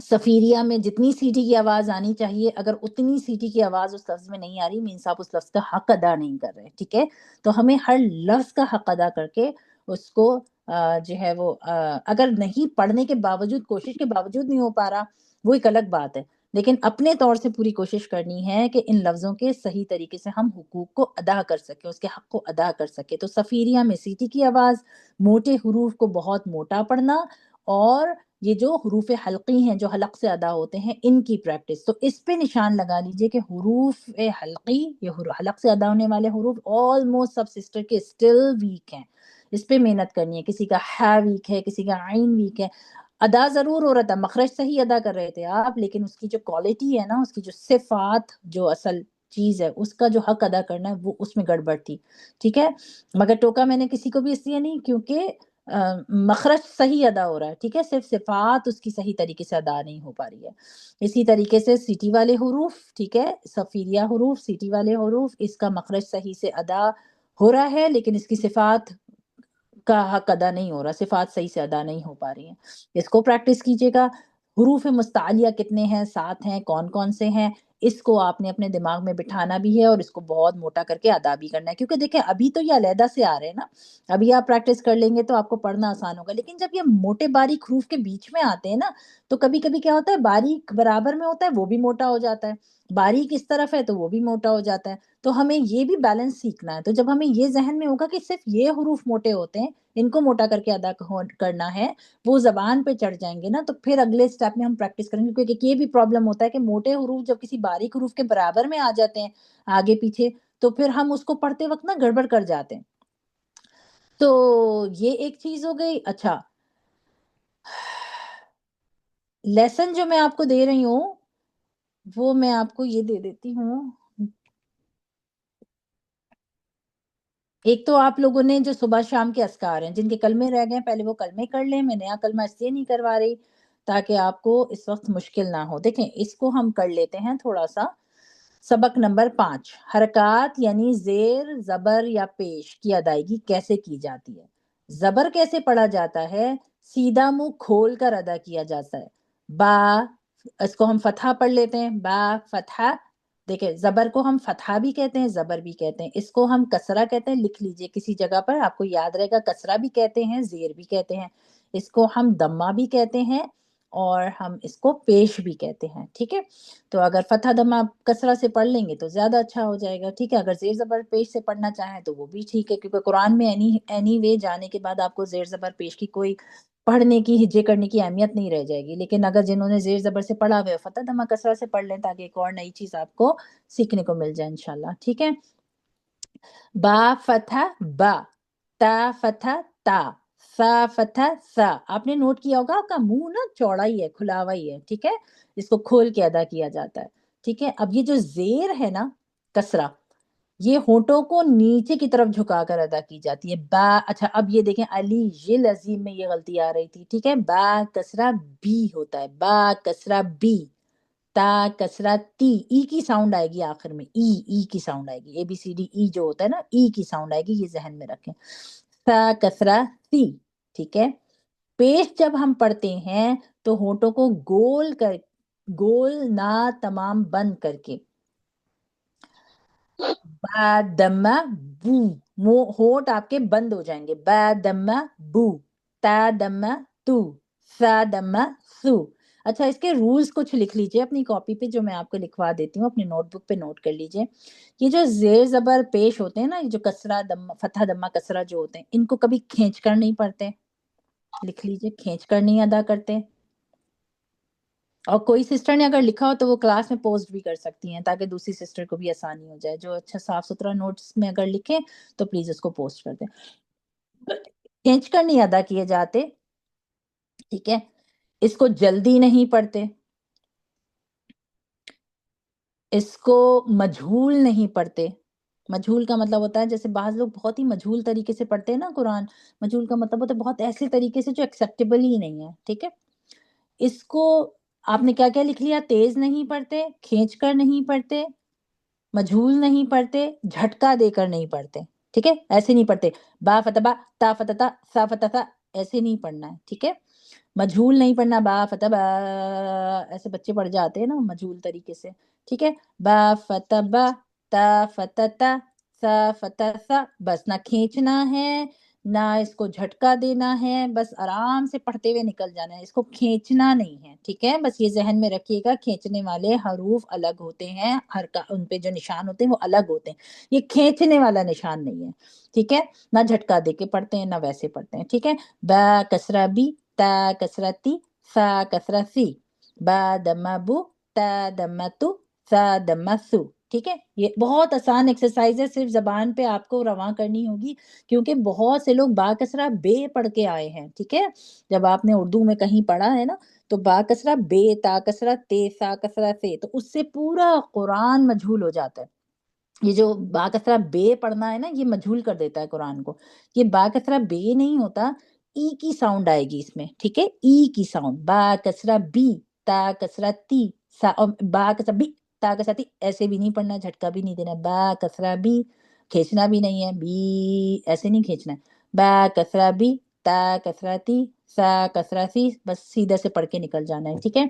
سفیریہ میں جتنی سیٹی کی آواز آنی چاہیے، اگر اتنی سیٹی کی آواز اس لفظ میں نہیں آ رہی، مینس آپ اس لفظ کا حق ادا نہیں کر رہے، ٹھیک ہے. تو ہمیں ہر لفظ کا حق ادا کر کے اس کو جو ہے وہ اگر نہیں پڑھنے کے باوجود، کوشش کے باوجود نہیں ہو پا رہا، وہ ایک الگ بات ہے، لیکن اپنے طور سے پوری کوشش کرنی ہے کہ ان لفظوں کے صحیح طریقے سے ہم حقوق کو ادا کر سکیں، اس کے حق کو ادا کر سکیں. تو سفیریہ میں سیٹی کی آواز، موٹے حروف کو بہت موٹا پڑھنا، اور یہ جو حروف حلقی ہیں جو حلق سے ادا ہوتے ہیں، ان کی پریکٹس. تو اس پہ نشان لگا لیجئے کہ حروف حلقی، یہ حلق سے ادا ہونے والے حروف آلموسٹ سب سسٹر کے اسٹل ویک ہیں. اس پہ محنت کرنی ہے. کسی کا ہا ویک ہے، کسی کا عین ویک ہے. ادا ضرور ہو رہا تھا، مخرج صحیح ادا کر رہے تھے آپ، لیکن اس کی جو کوالٹی ہے نا، اس کی جو صفات، جو اصل چیز ہے، اس کا جو حق ادا کرنا ہے، وہ اس میں گڑبڑ تھی، ٹھیک ہے. مگر ٹوکا میں نے کسی کو بھی اس لیے نہیں کیونکہ مخرج صحیح ادا ہو رہا ہے، ٹھیک ہے، صرف صفات اس کی صحیح طریقے سے ادا نہیں ہو پا رہی ہے. اسی طریقے سے سیٹی والے حروف، ٹھیک ہے، صفیریہ حروف، سیٹی والے حروف، اس کا مخرج صحیح سے ادا ہو رہا ہے، لیکن اس کی صفات کا حق ادا نہیں ہو رہا، صفات صحیح سے ادا نہیں ہو پا رہی ہیں. اس کو پریکٹس کیجیے گا. حروف مستعلیہ کتنے ہیں؟ 7 ہیں. کون کون سے ہیں؟ اس کو آپ نے اپنے دماغ میں بٹھانا بھی ہے، اور اس کو بہت موٹا کر کے ادا بھی کرنا ہے. کیونکہ دیکھیں ابھی تو یہ علیحدہ سے آ رہے ہیں نا، ابھی آپ پریکٹس کر لیں گے تو آپ کو پڑھنا آسان ہوگا. لیکن جب یہ موٹے باریک حروف کے بیچ میں آتے ہیں نا، تو کبھی کبھی کیا ہوتا ہے، باریک برابر میں ہوتا ہے وہ بھی موٹا ہو جاتا ہے، باریک اس طرف ہے تو وہ بھی موٹا ہو جاتا ہے. تو ہمیں یہ بھی بیلنس سیکھنا ہے. تو جب ہمیں یہ ذہن میں ہوگا کہ صرف یہ حروف موٹے ہوتے ہیں، ان کو موٹا کر کے ادا کرنا ہے، وہ زبان پہ چڑھ جائیں گے نا، تو پھر اگلے سٹیپ میں ہم پریکٹس کریں گے. کیونکہ یہ بھی پرابلم ہوتا ہے کہ موٹے حروف جب کسی باریک حروف کے برابر میں آ جاتے ہیں آگے پیچھے، تو پھر ہم اس کو پڑھتے وقت نا گڑبڑ کر جاتے ہیں. تو یہ ایک چیز ہو گئی. اچھا، لیسن جو میں آپ کو دے رہی ہوں وہ میں آپ کو یہ دے دیتی ہوں. ایک تو آپ لوگوں نے جو صبح شام کے اذکار ہیں، جن کے کلمے رہ گئے پہلے وہ کلمے کر لیں. میں نیا کلمہ اس لیے نہیں کروا رہی تاکہ آپ کو اس وقت مشکل نہ ہو. دیکھیں اس کو ہم کر لیتے ہیں تھوڑا سا. سبق نمبر 5، حرکات یعنی زیر زبر یا پیش کی ادائیگی کیسے کی جاتی ہے؟ زبر کیسے پڑھا جاتا ہے؟ سیدھا منہ کھول کر ادا کیا جاتا ہے. با، اس کو ہم فتحہ پڑھ لیتے ہیں، با فتحہ. دیکھیں زبر کو ہم فتحہ بھی کہتے ہیں، زبر بھی کہتے ہیں. اس کو ہم کسرہ کہتے ہیں، لکھ لیجئے کسی جگہ پر، آپ کو یاد رہے گا. کسرہ بھی کہتے ہیں، زیر بھی کہتے ہیں. اس کو ہم دمہ بھی کہتے ہیں اور ہم اس کو پیش بھی کہتے ہیں. ٹھیک ہے، تو اگر فتح دمہ کسرہ سے پڑھ لیں گے تو زیادہ اچھا ہو جائے گا. ٹھیک ہے، اگر زیر زبر پیش سے پڑھنا چاہیں تو وہ بھی ٹھیک ہے، کیونکہ قرآن میں اینی وے جانے کے بعد آپ کو زیر زبر پیش کی کوئی پڑھنے کی ہجے کرنے کی اہمیت نہیں رہ جائے گی. لیکن اگر جنہوں نے زیر زبر سے پڑھا ہوئے فتح دمہ کسرہ سے پڑھ لیں تاکہ ایک اور نئی چیز آپ کو سیکھنے کو مل جائے انشاءاللہ. ٹھیک ہے، با فتح با، تا فتح تا، سا فتح سا. آپ نے نوٹ کیا ہوگا آپ کا منہ نا چوڑا ہی ہے، کھلا ہوا ہی ہے. ٹھیک ہے، اس کو کھول کے ادا کیا جاتا ہے. ٹھیک ہے، اب یہ جو زیر ہے نا کسرہ، یہ ہونٹوں کو نیچے کی طرف جھکا کر ادا کی جاتی ہے. با، اچھا اب یہ دیکھیں علی یہ لذیم میں یہ غلطی آ رہی تھی. ٹھیک ہے، با کسرہ بی ہوتا ہے، با کسرہ بی. تا کسرہ تی، ای کی ساؤنڈ آئے گی آخر میں، ای کی ساؤنڈ آئے گی. اے بی سی ڈی ای جو ہوتا ہے نا، ای کی ساؤنڈ آئے گی، یہ ذہن میں رکھیں. سا کسرہ سی. ٹھیک ہے، پیش جب ہم پڑھتے ہیں تو ہونٹوں کو گول نہ تمام بند کر کے، با دمہ بو، ہونٹ آپ کے بند ہو جائیں گے. با دمہ بو، تا دمہ تو، سا دمہ سو. اچھا اس کے رولز کچھ لکھ لیجئے اپنی کاپی پہ، جو میں آپ کو لکھوا دیتی ہوں، اپنی نوٹ بک پہ نوٹ کر لیجئے. یہ جو زیر زبر پیش ہوتے ہیں نا، یہ جو کسرہ دمہ فتح دمہ کسرہ جو ہوتے ہیں، ان کو کبھی کھینچ کر نہیں پڑھتے. لکھ لیجئے، کھینچ کر نہیں ادا کرتے. اور کوئی سسٹر نے اگر لکھا ہو تو وہ کلاس میں پوسٹ بھی کر سکتی ہیں تاکہ دوسری سسٹر کو بھی آسانی ہو جائے. جو اچھا صاف ستھرا نوٹس میں اگر لکھیں تو پلیز اس کو پوسٹ کر دیں. کھینچ کر نہیں ادا کیے جاتے. ٹھیک ہے، اس کو جلدی نہیں پڑھتے، اس کو مجہول نہیں پڑھتے. مجہول کا مطلب ہوتا ہے جیسے بعض لوگ بہت ہی مجہول طریقے سے پڑھتے ہیں نا قرآن. مجہول کا مطلب ہوتا ہے بہت ایسے طریقے سے جو ایکسیپٹیبل ہی نہیں ہے. ٹھیک ہے، اس کو آپ نے کیا کیا لکھ لیا؟ تیز نہیں پڑھتے، کھینچ کر نہیں پڑھتے، مجہول نہیں پڑھتے، جھٹکا دے کر نہیں پڑھتے. ٹھیک ہے، ایسے نہیں پڑھتے. با فتح با، تا فتح تا، سا فتح تا، ایسے نہیں پڑھنا ہے. ٹھیک ہے، مجہول نہیں پڑھنا، با فتح با، ایسے بچے پڑھ جاتے ہیں نا مجہول طریقے سے. ٹھیک ہے، با فتح با، تا فتح تا، سا فتح سا. بس نہ کھینچنا ہے نہ اس کو جھٹکا دینا ہے، بس آرام سے پڑھتے ہوئے نکل جانا ہے، اس کو کھینچنا نہیں ہے. ٹھیک ہے، بس یہ ذہن میں رکھیے گا، کھینچنے والے حروف الگ ہوتے ہیں، ان پہ جو نشان ہوتے ہیں وہ الگ ہوتے ہیں، یہ کھینچنے والا نشان نہیں ہے. ٹھیک ہے، نہ جھٹکا دے کے پڑھتے ہیں نہ ویسے پڑھتے ہیں. ٹھیک ہے، با کسرہ بی، تا کسرہ تی، سا کسرہ سی. با دمہ بو، تا دمہ تو، سا دمہ سو. ٹھیک ہے، یہ بہت آسان ایکسرسائز ہے، صرف زبان پہ آپ کو رواں کرنی ہوگی، کیونکہ بہت سے لوگ با کسرہ بے پڑھ کے آئے ہیں. ٹھیک ہے، جب آپ نے اردو میں کہیں پڑھا ہے نا تو با کسرہ بے، تا کسرہ تے، سا کسرہ سے، تو اس سے پورا قرآن مجہول ہو جاتا ہے. یہ جو با کسرہ بے پڑھنا ہے نا، یہ مجہول کر دیتا ہے قرآن کو. یہ با کسرہ بے نہیں ہوتا، ای کی ساؤنڈ آئے گی اس میں. ٹھیک ہے، ای کی ساؤنڈ. با کسرہ بی، تا کسرہ تی، سا، اور با کسرہ بی، تا کسرہ تی، ایسے بھی نہیں پڑھنا، جھٹکا بھی نہیں دینا. با کسرہ بی، کھینچنا بھی نہیں ہے، بی ایسے نہیں کھینچنا ہے. با کسرہ بی، تا کسرہ تی، سا کسرہ سی. بس سیدھے سے پڑھ کے نکل جانا ہے. ٹھیک ہے،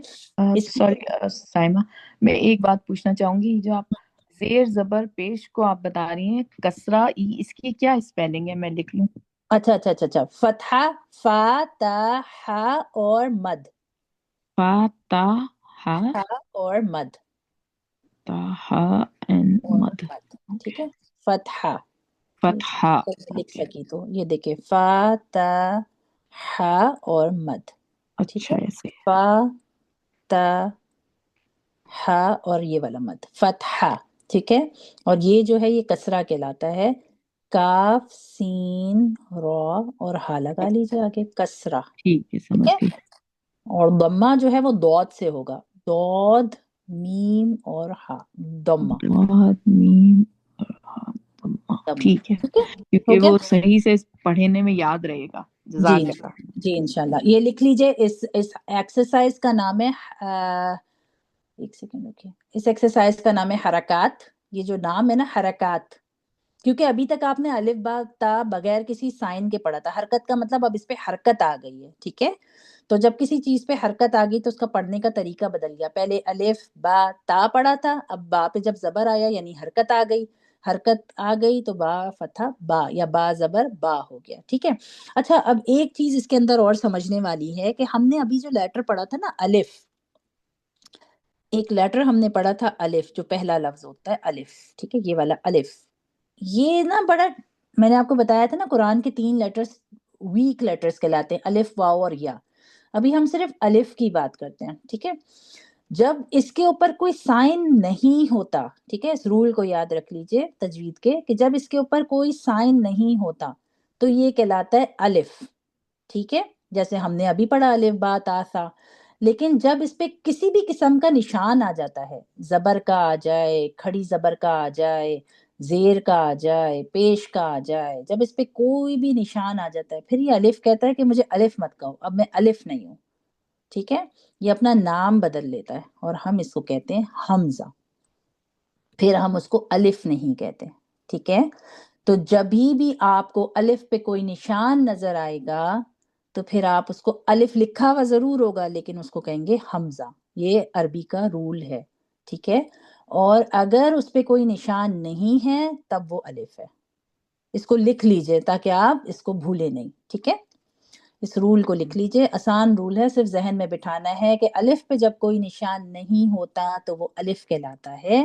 اس سوری سائمہ، میں ایک بات پوچھنا چاہوں گی. جو آپ زیر زبر پیش کو آپ بتا رہی ہیں کسرہ ای، اس کی کیا اسپیلنگ ہے؟ میں لکھ لوں. اچھا فتحہ، فا تا ہا اور مد. فا تا ہا، ہا اور مد. تا ہا اینڈ اور مد. مد. ٹھیک ہے، فتحہ. فتحہ. لکھ سکی تو یہ دیکھیں، فا تا ہا اور مد. ٹھیک اچھا ہے، ایسے. فا تا ہا اور یہ والا مد، فتحہ. ٹھیک ہے، اور یہ جو ہے یہ کسرہ کہلاتا ہے. کاف سین را اور ہا لگا لیجیے آگے، کسرہ. ٹھیک ہے، ٹھیک سمجھ ہے، گئی. اور ضمہ جو ہے وہ دود سے ہوگا، دود میم اور ہا، ضمہ. ضاد میم اور ہا ضمہ. ٹھیک ہے، ٹھیک ہے، ہو کیونکہ گیا. وہ صحیح سے پڑھنے میں یاد رہے گا. جی جزاک اللہ. جی انشاءاللہ. یہ لکھ لیجئے، اس ایکسرسائز کا نام ہے ایک سیکنڈ رکیے. اس ایکسرسائز کا نام ہے حرکات. یہ جو نام ہے نا حرکات، کیونکہ ابھی تک آپ نے الف با تا بغیر کسی سائن کے پڑھا تھا. حرکت کا مطلب اب اس پہ حرکت آ گئی ہے. ٹھیک ہے، تو جب کسی چیز پہ حرکت آ گئی تو اس کا پڑھنے کا طریقہ بدل گیا. پہلے الف با تا پڑھا تھا، اب با پہ جب زبر آیا یعنی حرکت آ گئی. حرکت آ گئی تو با فتح با یا با زبر با ہو گیا. ٹھیک ہے. اچھا، اب ایک چیز اس کے اندر اور سمجھنے والی ہے کہ ہم نے ابھی جو لیٹر پڑھا تھا نا الف، ایک لیٹر ہم نے پڑھا تھا الف، جو پہلا لفظ ہوتا ہے الف. ٹھیک ہے، یہ والا الف، یہ نا بڑا، میں نے آپ کو بتایا تھا نا قرآن کے 3 لیٹرز ویک لیٹرز کہلاتے ہیں، الف واو اور یا. ابھی ہم صرف الف کی بات کرتے ہیں. ٹھیک ہے، جب اس کے اوپر کوئی سائن نہیں ہوتا، ٹھیک ہے، اس رول کو یاد رکھ لیجئے تجوید کے، کہ جب اس کے اوپر کوئی سائن نہیں ہوتا تو یہ کہلاتا ہے الف. ٹھیک ہے، جیسے ہم نے ابھی پڑھا الف با تا سا. لیکن جب اس پہ کسی بھی قسم کا نشان آ جاتا ہے، زبر کا آ جائے، کھڑی زبر کا آ جائے، زیر کا آ جائے، پیش کا آ جائے، جب اس پہ کوئی بھی نشان آ جاتا ہے، پھر یہ الف کہتا ہے کہ مجھے الف مت کہو، اب میں الف نہیں ہوں. ٹھیک ہے، یہ اپنا نام بدل لیتا ہے اور ہم اس کو کہتے ہیں حمزہ. پھر ہم اس کو الف نہیں کہتے. ٹھیک ہے، تو جبھی بھی آپ کو الف پہ کوئی نشان نظر آئے گا تو پھر آپ اس کو الف لکھا ہوا ضرور ہوگا لیکن اس کو کہیں گے حمزہ. یہ عربی کا رول ہے. ٹھیک ہے، اور اگر اس پہ کوئی نشان نہیں ہے تب وہ الف ہے. اس کو لکھ لیجئے تاکہ آپ اس کو بھولے نہیں. ٹھیک ہے، اس رول کو لکھ لیجئے، آسان رول ہے، صرف ذہن میں بٹھانا ہے کہ الف پہ جب کوئی نشان نہیں ہوتا تو وہ الف کہلاتا ہے.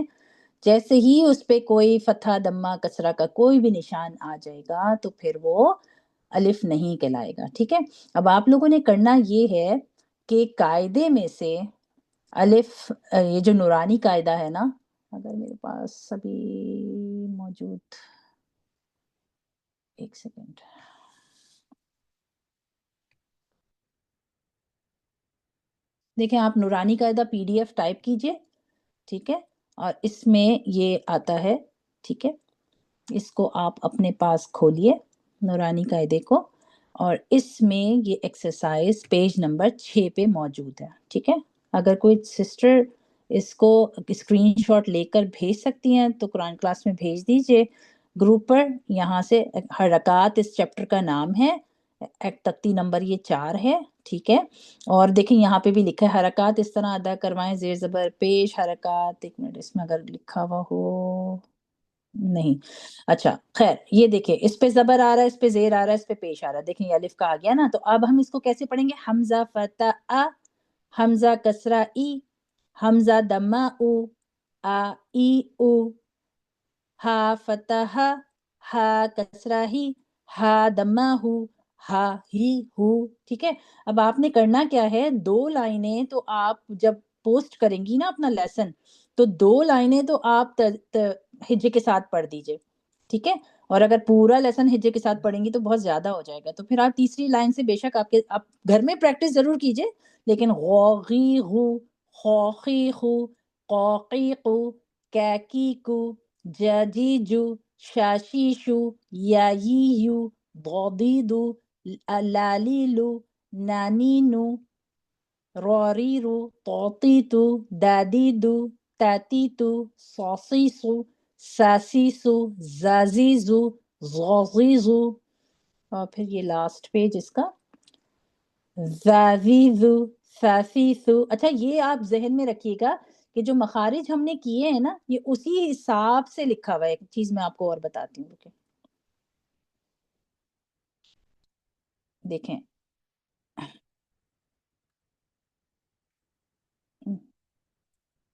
جیسے ہی اس پہ کوئی فتحہ دمہ کسرہ کا کوئی بھی نشان آ جائے گا تو پھر وہ الف نہیں کہلائے گا. ٹھیک ہے، اب آپ لوگوں نے کرنا یہ ہے کہ قاعدے میں سے الف، یہ جو نورانی قاعدہ ہے نا، اگر میرے پاس ابھی موجود، ایک سیکنڈ، دیکھیں آپ نورانی قاعدہ پی ڈی ایف ٹائپ کیجئے. ٹھیک ہے، اور اس میں یہ آتا ہے. ٹھیک ہے، اس کو آپ اپنے پاس کھولیے نورانی قاعدے کو، اور اس میں یہ ایکسرسائز پیج نمبر 6 پہ موجود ہے. ٹھیک ہے، اگر کوئی سسٹر اس کو اسکرین شاٹ لے کر بھیج سکتی ہیں تو قرآن کلاس میں بھیج دیجئے گروپ پر. یہاں سے حرکات اس چیپٹر کا نام ہے، تختی نمبر یہ 4 ہے. ٹھیک ہے، اور دیکھیں یہاں پہ بھی لکھا ہے حرکات اس طرح ادا کروائیں، زیر زبر پیش حرکات. ایک منٹ، اس میں اگر لکھا ہوا ہو، نہیں، اچھا خیر، یہ دیکھیں اس پہ زبر آ رہا ہے، اس پہ زیر آ رہا ہے، اس پہ پیش آ رہا ہے. دیکھیں یہ الف کا آ گیا نا، تو اب ہم اس کو کیسے پڑھیں گے؟ حمزہ فتح ا، حمزہ کسرہ ای، حمزہ دمہ او، آ ای او، ہا فتح ہا کسرہ ہی، ہا دمہ ہو، ہا ہی ہو. ٹھیک ہے، اب آپ نے کرنا کیا ہے، 2 لائنیں تو آپ جب پوسٹ کریں گی نا اپنا لیسن، تو 2 لائنیں تو آپ ہجے کے ساتھ پڑھ دیجئے. ٹھیک ہے، اور اگر پورا لیسن ہجے کے ساتھ پڑھیں گی تو بہت زیادہ ہو جائے گا. تو پھر آپ تیسری لائن سے بے شک آپ گھر میں پریکٹس ضرور کیجئے، لیکن غوغی غو، خوخی خو، قوقی قو، کیکی کو، جاجیجو، شاشیشو، یاییہو، ضادیدو، لالیلو، نانینو، روریرو، طوطیتو، دادیدو، تاتیتو، صاصیصو، ساسیسو، زازیزو، غوغیزو، اور پھر یہ لاسٹ پیج اس کا زازیزو، ساسیسو. اچھا یہ آپ ذہن میں رکھیے گا کہ جو مخارج ہم نے کیے ہیں نا، یہ اسی حساب سے لکھا ہوا ہے. ایک چیز میں آپ کو اور بتاتی ہوں، دیکھیں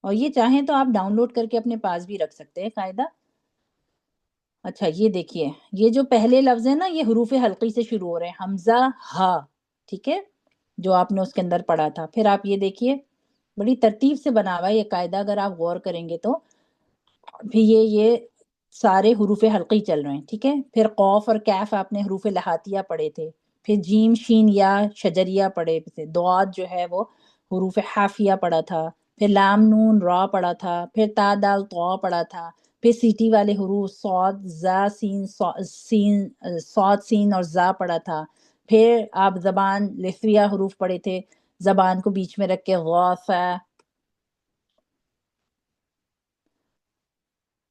اور یہ چاہیں تو آپ ڈاؤن لوڈ کر کے اپنے پاس بھی رکھ سکتے ہیں قاعدہ. اچھا یہ دیکھیے، یہ جو پہلے لفظ ہے نا، یہ حروف حلقی سے شروع ہو رہے ہیں، حمزہ ہا. ٹھیک ہے، جو آپ نے اس کے اندر پڑھا تھا. پھر آپ یہ دیکھیے بڑی ترتیب سے بنا ہوا ہے یہ قاعدہ، اگر آپ غور کریں گے تو پھر یہ سارے حروف حلقی چل رہے ہیں. ٹھیک ہے، پھر قوف اور کیف آپ نے حروف لہاتیہ پڑھے تھے، پھر جیم شین یا شجریہ پڑھے تھے، ضاد جو ہے وہ حروف حافیہ پڑھا تھا، پھر لام نون را پڑھا تھا، پھر تا دال طا پڑھا تھا، پھر سیٹی والے حروف صاد زا سین صاد سین اور زا پڑھا تھا. پھر آپ زبان لثویہ حروف پڑھے تھے، زبان کو بیچ میں رکھ کے غا فا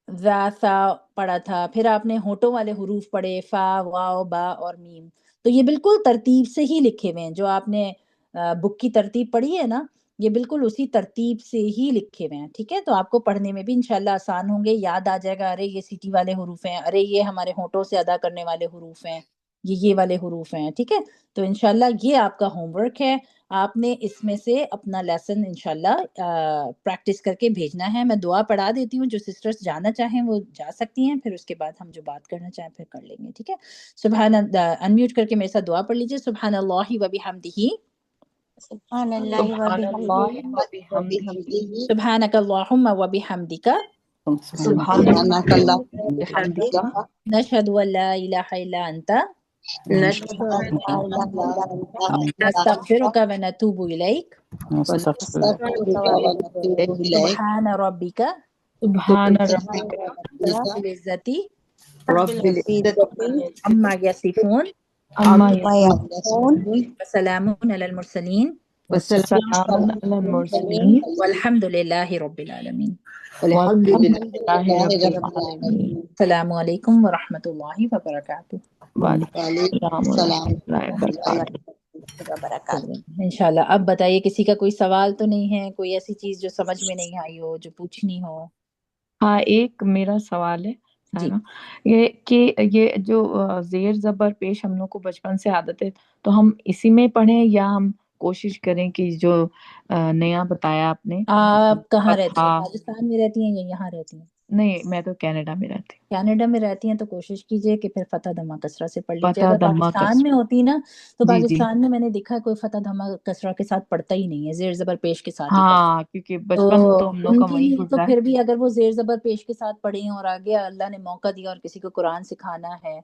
ذا ثا پڑھا تھا، پھر آپ نے ہونٹوں والے حروف پڑھے، فا واو با اور میم. تو یہ بالکل ترتیب سے ہی لکھے ہوئے ہیں، جو آپ نے بک کی ترتیب پڑھی ہے نا، یہ بالکل اسی ترتیب سے ہی لکھے ہوئے ہیں. ٹھیک ہے، تو آپ کو پڑھنے میں بھی انشاءاللہ آسان ہوں گے، یاد آ جائے گا، ارے یہ سیٹی والے حروف ہیں، ارے یہ ہمارے ہونٹوں سے ادا کرنے والے حروف ہیں، یہ والے حروف ہیں. ٹھیک ہے، تو انشاءاللہ یہ آپ کا ہوم ورک ہے. آپ نے اس میں سے اپنا لیسن انشاءاللہ پریکٹس کر کے بھیجنا ہے. میں دعا پڑھا دیتی ہوں، جو سسٹرز جانا چاہیں وہ جا سکتی ہیں، پھر اس کے بعد ہم جو بات کرنا چاہیں پھر کر لیں گے. ٹھیک ہے، انمیوٹ کر کے میرے ساتھ دعا پڑھ لیجیے. سبحان اللہ و بحمدہ، سبحان اللہ و سبحان بحمدہ، اللہ و بحمدہ، سبحانک اللہم و بحمدک، سبحان سبحانک اللہ اللہ و بحمدہ، نشہد ان لا الہ الا انت، نشهد نشهد أن لا ان لا إله اله إلا الا أنت انت، نستغفرک و نتوب الیک، ونستغفرك نستغفرک و ونتوب نتوب إليك. الیک. سبحان ربک سبحان سبحان ربک ربك رب العزت رب رب العزة العزت عما یصفون عما عما عما يصفون یصفون وسلام علی المرسلین وسلام وسلام علی على المرسلین المرسلين والحمد للہ رب العالمین. والحمد والحمد والحمد للہ للہ لله رب رب رب العالمین. العالمین. العالمين. السلام علیکم ورحمۃ اللہ وبرکاتہ. وعلیکم وعلیکم السلام السلام ورحمۃ اللہ ورحمۃ اللہ وبرکاتہ. وبركاته. انشاءاللہ اب بتائیے، کسی کا کوئی سوال تو نہیں ہے؟ کوئی ایسی چیز جو سمجھ میں نہیں آئی ہو، جو پوچھنی ہو؟ ہاں، ایک میرا سوال ہے جی. سائمہ، یہ کہ یہ جو زیر زبر پیش ہم لوگ کو بچپن سے عادت ہے، تو ہم اسی میں پڑھیں یا ہم کوشش کریں کہ جو نیا بتایا آپ نے آپ کہاں رہتی ہیں؟ فتحہ؟ پاکستان میں رہتی ہیں یا یہاں رہتی ہیں؟ نہیں، میں تو کینیڈا میں رہتی کینیڈا میں رہتی ہیں تو کوشش کیجئے کہ پھر فتح دھما کسرہ سے پڑھ ہوں. لیجئے. فتح اگر دمہ پاکستان میں کسر. ہوتی نا تو جی جی، پاکستان میں نے دیکھا کوئی فتح دھما کسرہ کے ساتھ پڑھتا ہی نہیں ہے، زیر زبر پیش کے ساتھ ہی پڑھتا. ہاں، کیونکہ تو بچپن تو ہم لوگ ان کا کے وہی لیے تو گزرا ہے. پھر بھی اگر وہ زیر زبر پیش کے ساتھ پڑھیں اور آگے اللہ نے موقع دیا اور کسی کو قرآن سکھانا ہے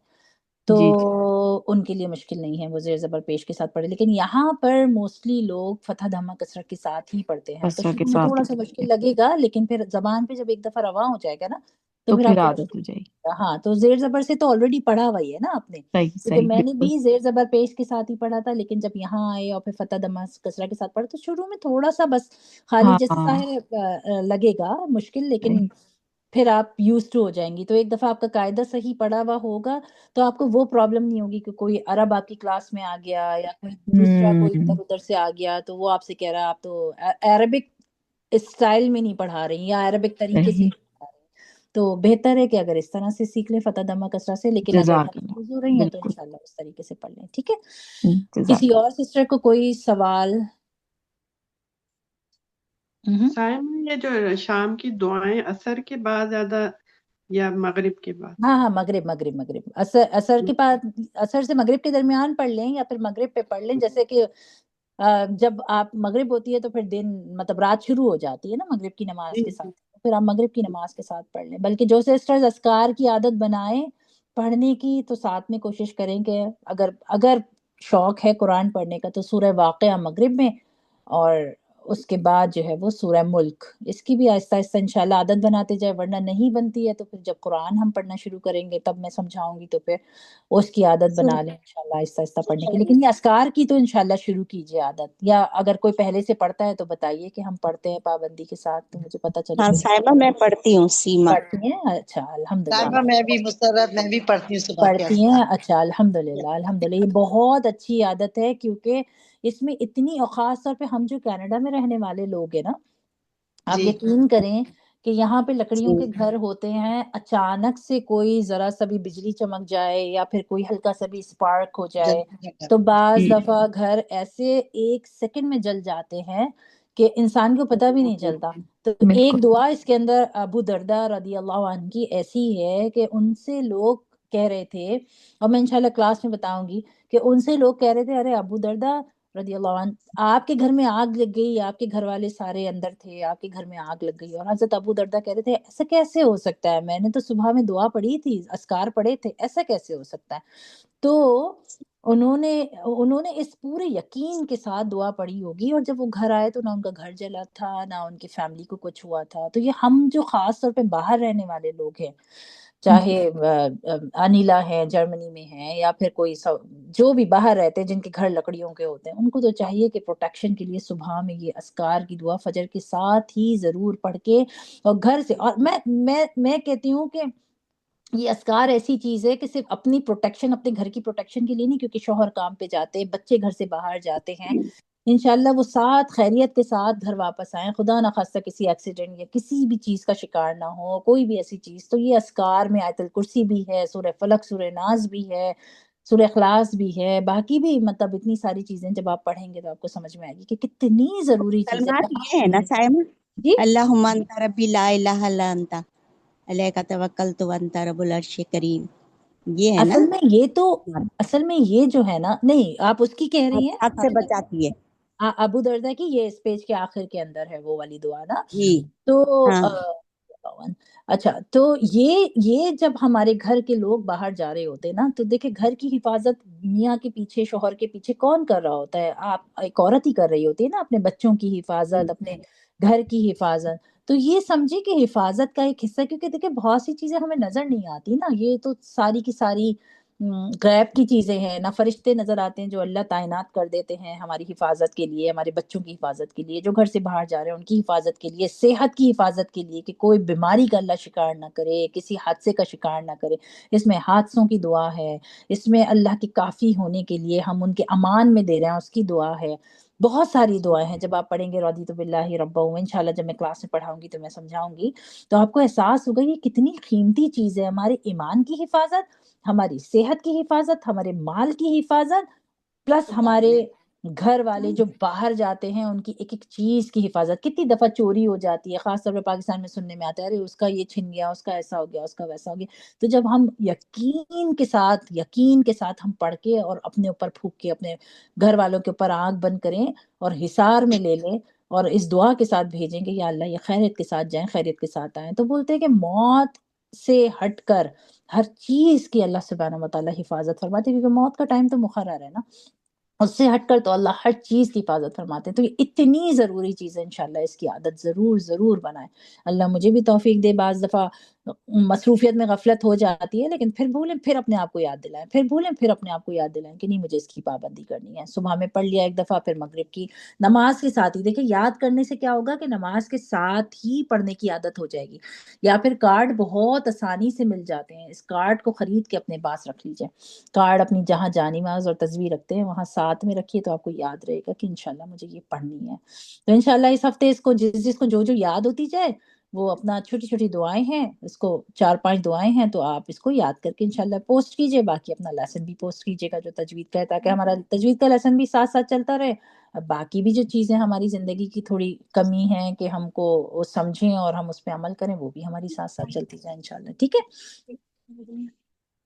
تو جی جی، ان کے لیے مشکل نہیں ہے وہ زیر زبر پیش کے ساتھ پڑھے. لیکن یہاں پر موسٹلی لوگ فتح دھما کسرہ کے ساتھ ہی پڑھتے ہیں. تو کسرہ کے شروع میں ساتھ تھوڑا ہی سا پڑھتے مشکل ہیں، لگے گا، لیکن پھر زبان پہ جب ایک دفعہ رواں ہو جائے گا نا تو تو پھر پھر آپ کو عادت مشکل ہو جائے گی. نہیں ہوگا. ہاں، تو زیر زبر سے تو آلریڈی پڑھا ہوا ہی ہے نا آپ نے، صحیح کیونکہ صحیح، میں نے بالکل. بھی زیر زبر پیش کے ساتھ ہی پڑھا تھا. لیکن جب یہاں آئے اور پھر فتح دھما کسرہ کے ساتھ پڑھا تو شروع میں تھوڑا سا بس خالی ہاں جیسا ہاں، ہے لگے گا مشکل، لیکن صحیح. پھر آپ یوز ٹو ہو جائیں گی. تو ایک دفعہ آپ کا قاعدہ صحیح پڑھا ہوا ہوگا تو آپ کو وہ پرابلم نہیں ہوگی کہ کوئی عرب آپ کی کلاس میں آ گیا یا کوئی دوسرا کوئی ادھر ادھر سے آ گیا تو وہ آپ سے کہہ رہا ہے آپ تو عربک اسٹائل میں نہیں پڑھا رہی یا عربک طریقے سے صحیح، نہیں پڑھا رہی. تو بہتر ہے کہ اگر اس طرح سے سیکھ لیں فتح دھما کسرہ سے، لیکن اگر جزاک اللہ، کنفیوز ہو رہی ہیں تو بالکل. انشاءاللہ اس طریقے سے پڑھ لیں. ٹھیک ہے، کسی جزاک اور سسٹر کو کوئی سوال؟ سائم، یہ جو شام کی دعائیں اثر کے بعد زیادہ یا مغرب کے بعد؟ ہاں ہاں، مغرب اثر کے بعد، اثر سے مغرب کے درمیان پڑھ لیں یا پھر مغرب پہ پڑھ لیں. جیسے کہ جب آپ مغرب ہوتی ہے تو پھر دن مطلب رات شروع ہو جاتی ہے نا مغرب کی نماز جی کے جی. ساتھ، پھر آپ مغرب کی نماز کے ساتھ پڑھ لیں. بلکہ جو سسٹرز اذکار کی عادت بنائیں پڑھنے کی تو ساتھ میں کوشش کریں کہ اگر شوق ہے قرآن پڑھنے کا تو سورہ واقعہ مغرب میں، اور اس کے بعد جو ہے وہ سورہ ملک، اس کی بھی آہستہ آہستہ انشاءاللہ عادت بناتے جائے. ورنہ نہیں بنتی ہے تو پھر جب قرآن ہم پڑھنا شروع کریں گے تب میں سمجھاؤں گی، تو پھر اس کی عادت بنا لیں انشاءاللہ آہستہ آہستہ پڑھنے کی. لیکن یہ اذکار کی تو انشاءاللہ شروع کیجیے عادت، یا اگر کوئی پہلے سے پڑھتا ہے تو بتائیے کہ ہم پڑھتے ہیں پابندی کے ساتھ تو مجھے پتہ چلے ہاں کہ صاحبہ میں پڑھتی ہوں سیما. پڑھتی ہیں. اچھا صاحبہ الحمدللہ، میں بھی مسرت، میں بھی پڑھتی ہوں صبح کے پڑھتی ہیں. اذکار. اچھا الحمدللہ، یہ بہت اچھی عادت ہے. کیونکہ اس میں اتنی، اور خاص طور پہ ہم جو کینیڈا میں رہنے والے لوگ ہیں نا، آپ جی یقین کریں کہ یہاں پہ لکڑیوں کے جی گھر ہوتے ہیں، اچانک سے کوئی ذرا سا بھی بجلی چمک جائے یا پھر کوئی ہلکا سا بھی اسپارک ہو جائے جلدی کرتا تو بعض جی، دفعہ گھر ایسے ایک سیکنڈ میں جل جاتے ہیں کہ انسان کو پتہ بھی نہیں چلتا. تو بالکل. ایک دعا اس کے اندر ابو دردہ رضی اللہ عنہ کی ایسی ہے کہ ان سے لوگ کہہ رہے تھے، اور میں انشاءاللہ کلاس میں بتاؤں گی کہ ان سے لوگ کہہ رہے تھے ارے ابو دردہ رضی اللہ عنہ، آپ کے گھر میں آگ لگ گئی، آپ کے گھر والے سارے اندر تھے، آپ کے گھر میں آگ لگ گئی. اور حضرت ابو دردہ کہہ رہے تھے ایسا کیسے ہو سکتا ہے، میں نے تو صبح میں دعا پڑھی تھی، اذکار پڑھے تھے، ایسا کیسے ہو سکتا ہے. تو انہوں نے اس پورے یقین کے ساتھ دعا پڑھی ہوگی، اور جب وہ گھر آئے تو نہ ان کا گھر جلا تھا نہ ان کی فیملی کو کچھ ہوا تھا. تو یہ ہم جو خاص طور پہ باہر رہنے والے لوگ ہیں چاہے انیلا ہے جرمنی میں ہے یا پھر کوئی جو بھی باہر رہتے ہیں جن کے گھر لکڑیوں کے ہوتے ہیں، ان کو تو چاہیے کہ پروٹیکشن کے لیے صبح میں یہ اذکار کی دعا فجر کے ساتھ ہی ضرور پڑھ کے، اور گھر سے، اور میں کہتی ہوں کہ یہ اذکار ایسی چیز ہے کہ صرف اپنی پروٹیکشن، اپنے گھر کی پروٹیکشن کے لیے نہیں، کیونکہ شوہر کام پہ جاتے ہیں، بچے گھر سے باہر جاتے ہیں، انشاءاللہ وہ ساتھ خیریت کے ساتھ گھر واپس آئیں، خدا نہ خواستہ کسی ایکسیڈنٹ یا کسی بھی چیز کا شکار نہ ہو، کوئی بھی ایسی چیز۔ تو یہ اذکار میں آیت الکرسی بھی ہے، سورہ فلق، سورہ ناس بھی ہے، سورہ اخلاص بھی ہے، باقی بھی مطلب اتنی ساری چیزیں جب آپ پڑھیں گے تو آپ کو سمجھ میں آئے گی کہ کتنی ضروری چیز ہے۔ کلمات یہ ہے نا سائمہ، جی اللہم انت ربی لا الہ الا انت علیک توکلت وانت رب العرش کریم، یہ ہے نا، اصل میں یہ جو ہے نا، نہیں آپ اس کی کہہ رہی ہیں، ہاتھ سے بچاتی ہے۔ ابو دردہ کی یہ اس پیج کے آخر کے اندر ہے وہ والی دعا نا، جی تو ہاں، اچھا، تو یہ جب ہمارے گھر کے لوگ باہر جا رہے ہوتے ہیں نا، تو دیکھیں گھر کی حفاظت میاں کے پیچھے، شوہر کے پیچھے کون کر رہا ہوتا ہے؟ آپ ایک عورت ہی کر رہی ہوتی ہے نا، اپنے بچوں کی حفاظت، اپنے گھر کی حفاظت۔ تو یہ سمجھے کہ حفاظت کا ایک حصہ، کیونکہ دیکھیں بہت سی چیزیں ہمیں نظر نہیں آتی نا، یہ تو ساری کی ساری غیب کی چیزیں ہیں نا، فرشتے نظر آتے ہیں جو اللہ تعینات کر دیتے ہیں ہماری حفاظت کے لیے، ہمارے بچوں کی حفاظت کے لیے، جو گھر سے باہر جا رہے ہیں ان کی حفاظت کے لیے، صحت کی حفاظت کے لیے کہ کوئی بیماری کا اللہ شکار نہ کرے، کسی حادثے کا شکار نہ کرے۔ اس میں حادثوں کی دعا ہے، اس میں اللہ کے کافی ہونے کے لیے ہم ان کے امان میں دے رہے ہیں اس کی دعا ہے، بہت ساری دعائیں ہیں۔ جب آپ پڑھیں گے رضیت باللہ ربا، انشاءاللہ جب میں کلاس میں پڑھاؤں گی تو میں سمجھاؤں گی، تو آپ کو احساس ہوگا یہ کتنی قیمتی چیز ہے، ہمارے ایمان کی حفاظت، ہماری صحت کی حفاظت، ہمارے مال کی حفاظت، پلس ہمارے گھر والے جو باہر جاتے ہیں ان کی ایک ایک چیز کی حفاظت۔ کتنی دفعہ چوری ہو جاتی ہے، خاص طور پہ پاکستان میں سننے میں آتا ہے، ارے اس کا یہ چھن گیا، اس کا ایسا ہو گیا، اس کا ویسا ہو گیا۔ تو جب ہم یقین کے ساتھ ہم پڑھ کے اور اپنے اوپر پھونک کے اپنے گھر والوں کے اوپر آنکھ بند کریں اور حصار میں لے لیں اور اس دعا کے ساتھ بھیجیں گے یا اللہ یہ خیریت کے ساتھ جائیں، خیریت کے ساتھ آئیں، تو بولتے ہیں کہ موت سے ہٹ کر ہر چیز کی اللہ سبحانہ وتعالی حفاظت فرماتے ہیں، کیونکہ موت کا ٹائم تو مقرر ہے نا، اس سے ہٹ کر تو اللہ ہر چیز کی حفاظت فرماتے ہیں۔ تو یہ اتنی ضروری چیز ہے، انشاءاللہ اس کی عادت ضرور بنائیں۔ اللہ مجھے بھی توفیق دے، بعض دفعہ مصروفیت میں غفلت ہو جاتی ہے، لیکن پھر بھولیں پھر اپنے آپ کو یاد دلائیں، پھر بھولیں پھر اپنے آپ کو یاد دلائیں کہ نہیں مجھے اس کی پابندی کرنی ہے۔ صبح میں پڑھ لیا ایک دفعہ، پھر مغرب کی نماز کے ساتھ ہی، دیکھیں یاد کرنے سے کیا ہوگا کہ نماز کے ساتھ ہی پڑھنے کی عادت ہو جائے گی، یا پھر کارڈ بہت آسانی سے مل جاتے ہیں، اس کارڈ کو خرید کے اپنے پاس رکھ لیجئے، کارڈ اپنی جہاں جانی ماز اور تصویر رکھتے ہیں وہاں ساتھ میں رکھیے، تو آپ کو یاد رہے گا کہ انشاءاللہ مجھے یہ پڑھنی ہے۔ تو انشاءاللہ اس ہفتے اس کو جس کو جو یاد ہوتی جائے وہ اپنا چھوٹی چھوٹی دعائیں ہیں، اس کو 4-5 دعائیں ہیں تو آپ اس کو یاد کر کے انشاءاللہ پوسٹ کیجئے، باقی اپنا لیسن بھی پوسٹ کیجئے گا جو تجوید کا ہے، تاکہ ہمارا تجوید کا لیسن بھی ساتھ ساتھ چلتا رہے، باقی بھی جو چیزیں ہماری زندگی کی تھوڑی کمی ہیں کہ ہم کو وہ سمجھیں اور ہم اس پہ عمل کریں، وہ بھی ہماری ساتھ ساتھ چلتی جائے انشاءاللہ۔ ٹھیک ہے،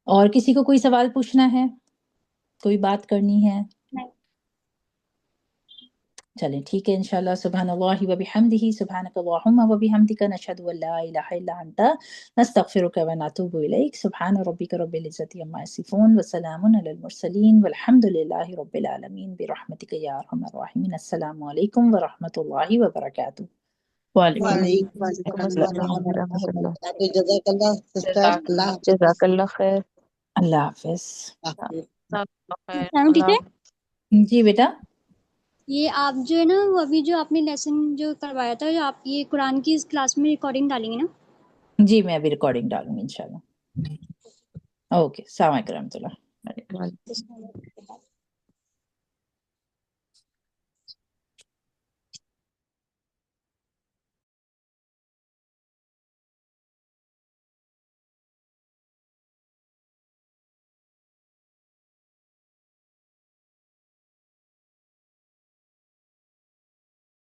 اور کسی کو کوئی سوال پوچھنا ہے، کوئی بات کرنی ہے؟ چلیں ٹھیک ہے انشاءاللہ۔ سبحان اللہ و بحمدہ، سبحانک اللہم و بحمدک، نشہد ان لا الہ الا انت، نستغفرک و نتوب الیک۔ سبحان ربک رب العزۃ عما یصفون وسلام علی المرسلین والحمد للہ رب العالمین برحمتک یا ارحم الراحمین۔ السلام علیکم و رحمۃ اللہ وبرکاتہ۔ وعلیکم وعلیکم السلام السلام ورحمۃ ورحمۃ اللہ اللہ۔ وبرکاتہ۔ جزاک اللہ سسٹر، اللہ حافظ۔ جزاک اللہ خیر۔ اللہ حافظ۔ السلام ٹیچر، جی بیٹا، یہ آپ جو ہے نا وہ ابھی جو آپ نے لیسن جو کروایا تھا، جو آپ یہ قرآن کی اس کلاس میں ریکارڈنگ ڈالیں گے نا؟ جی میں ابھی ریکارڈنگ ڈالوں گی انشاءاللہ۔ اوکے، السلام علیکم و رحمۃ اللہ۔ وعلیکم جی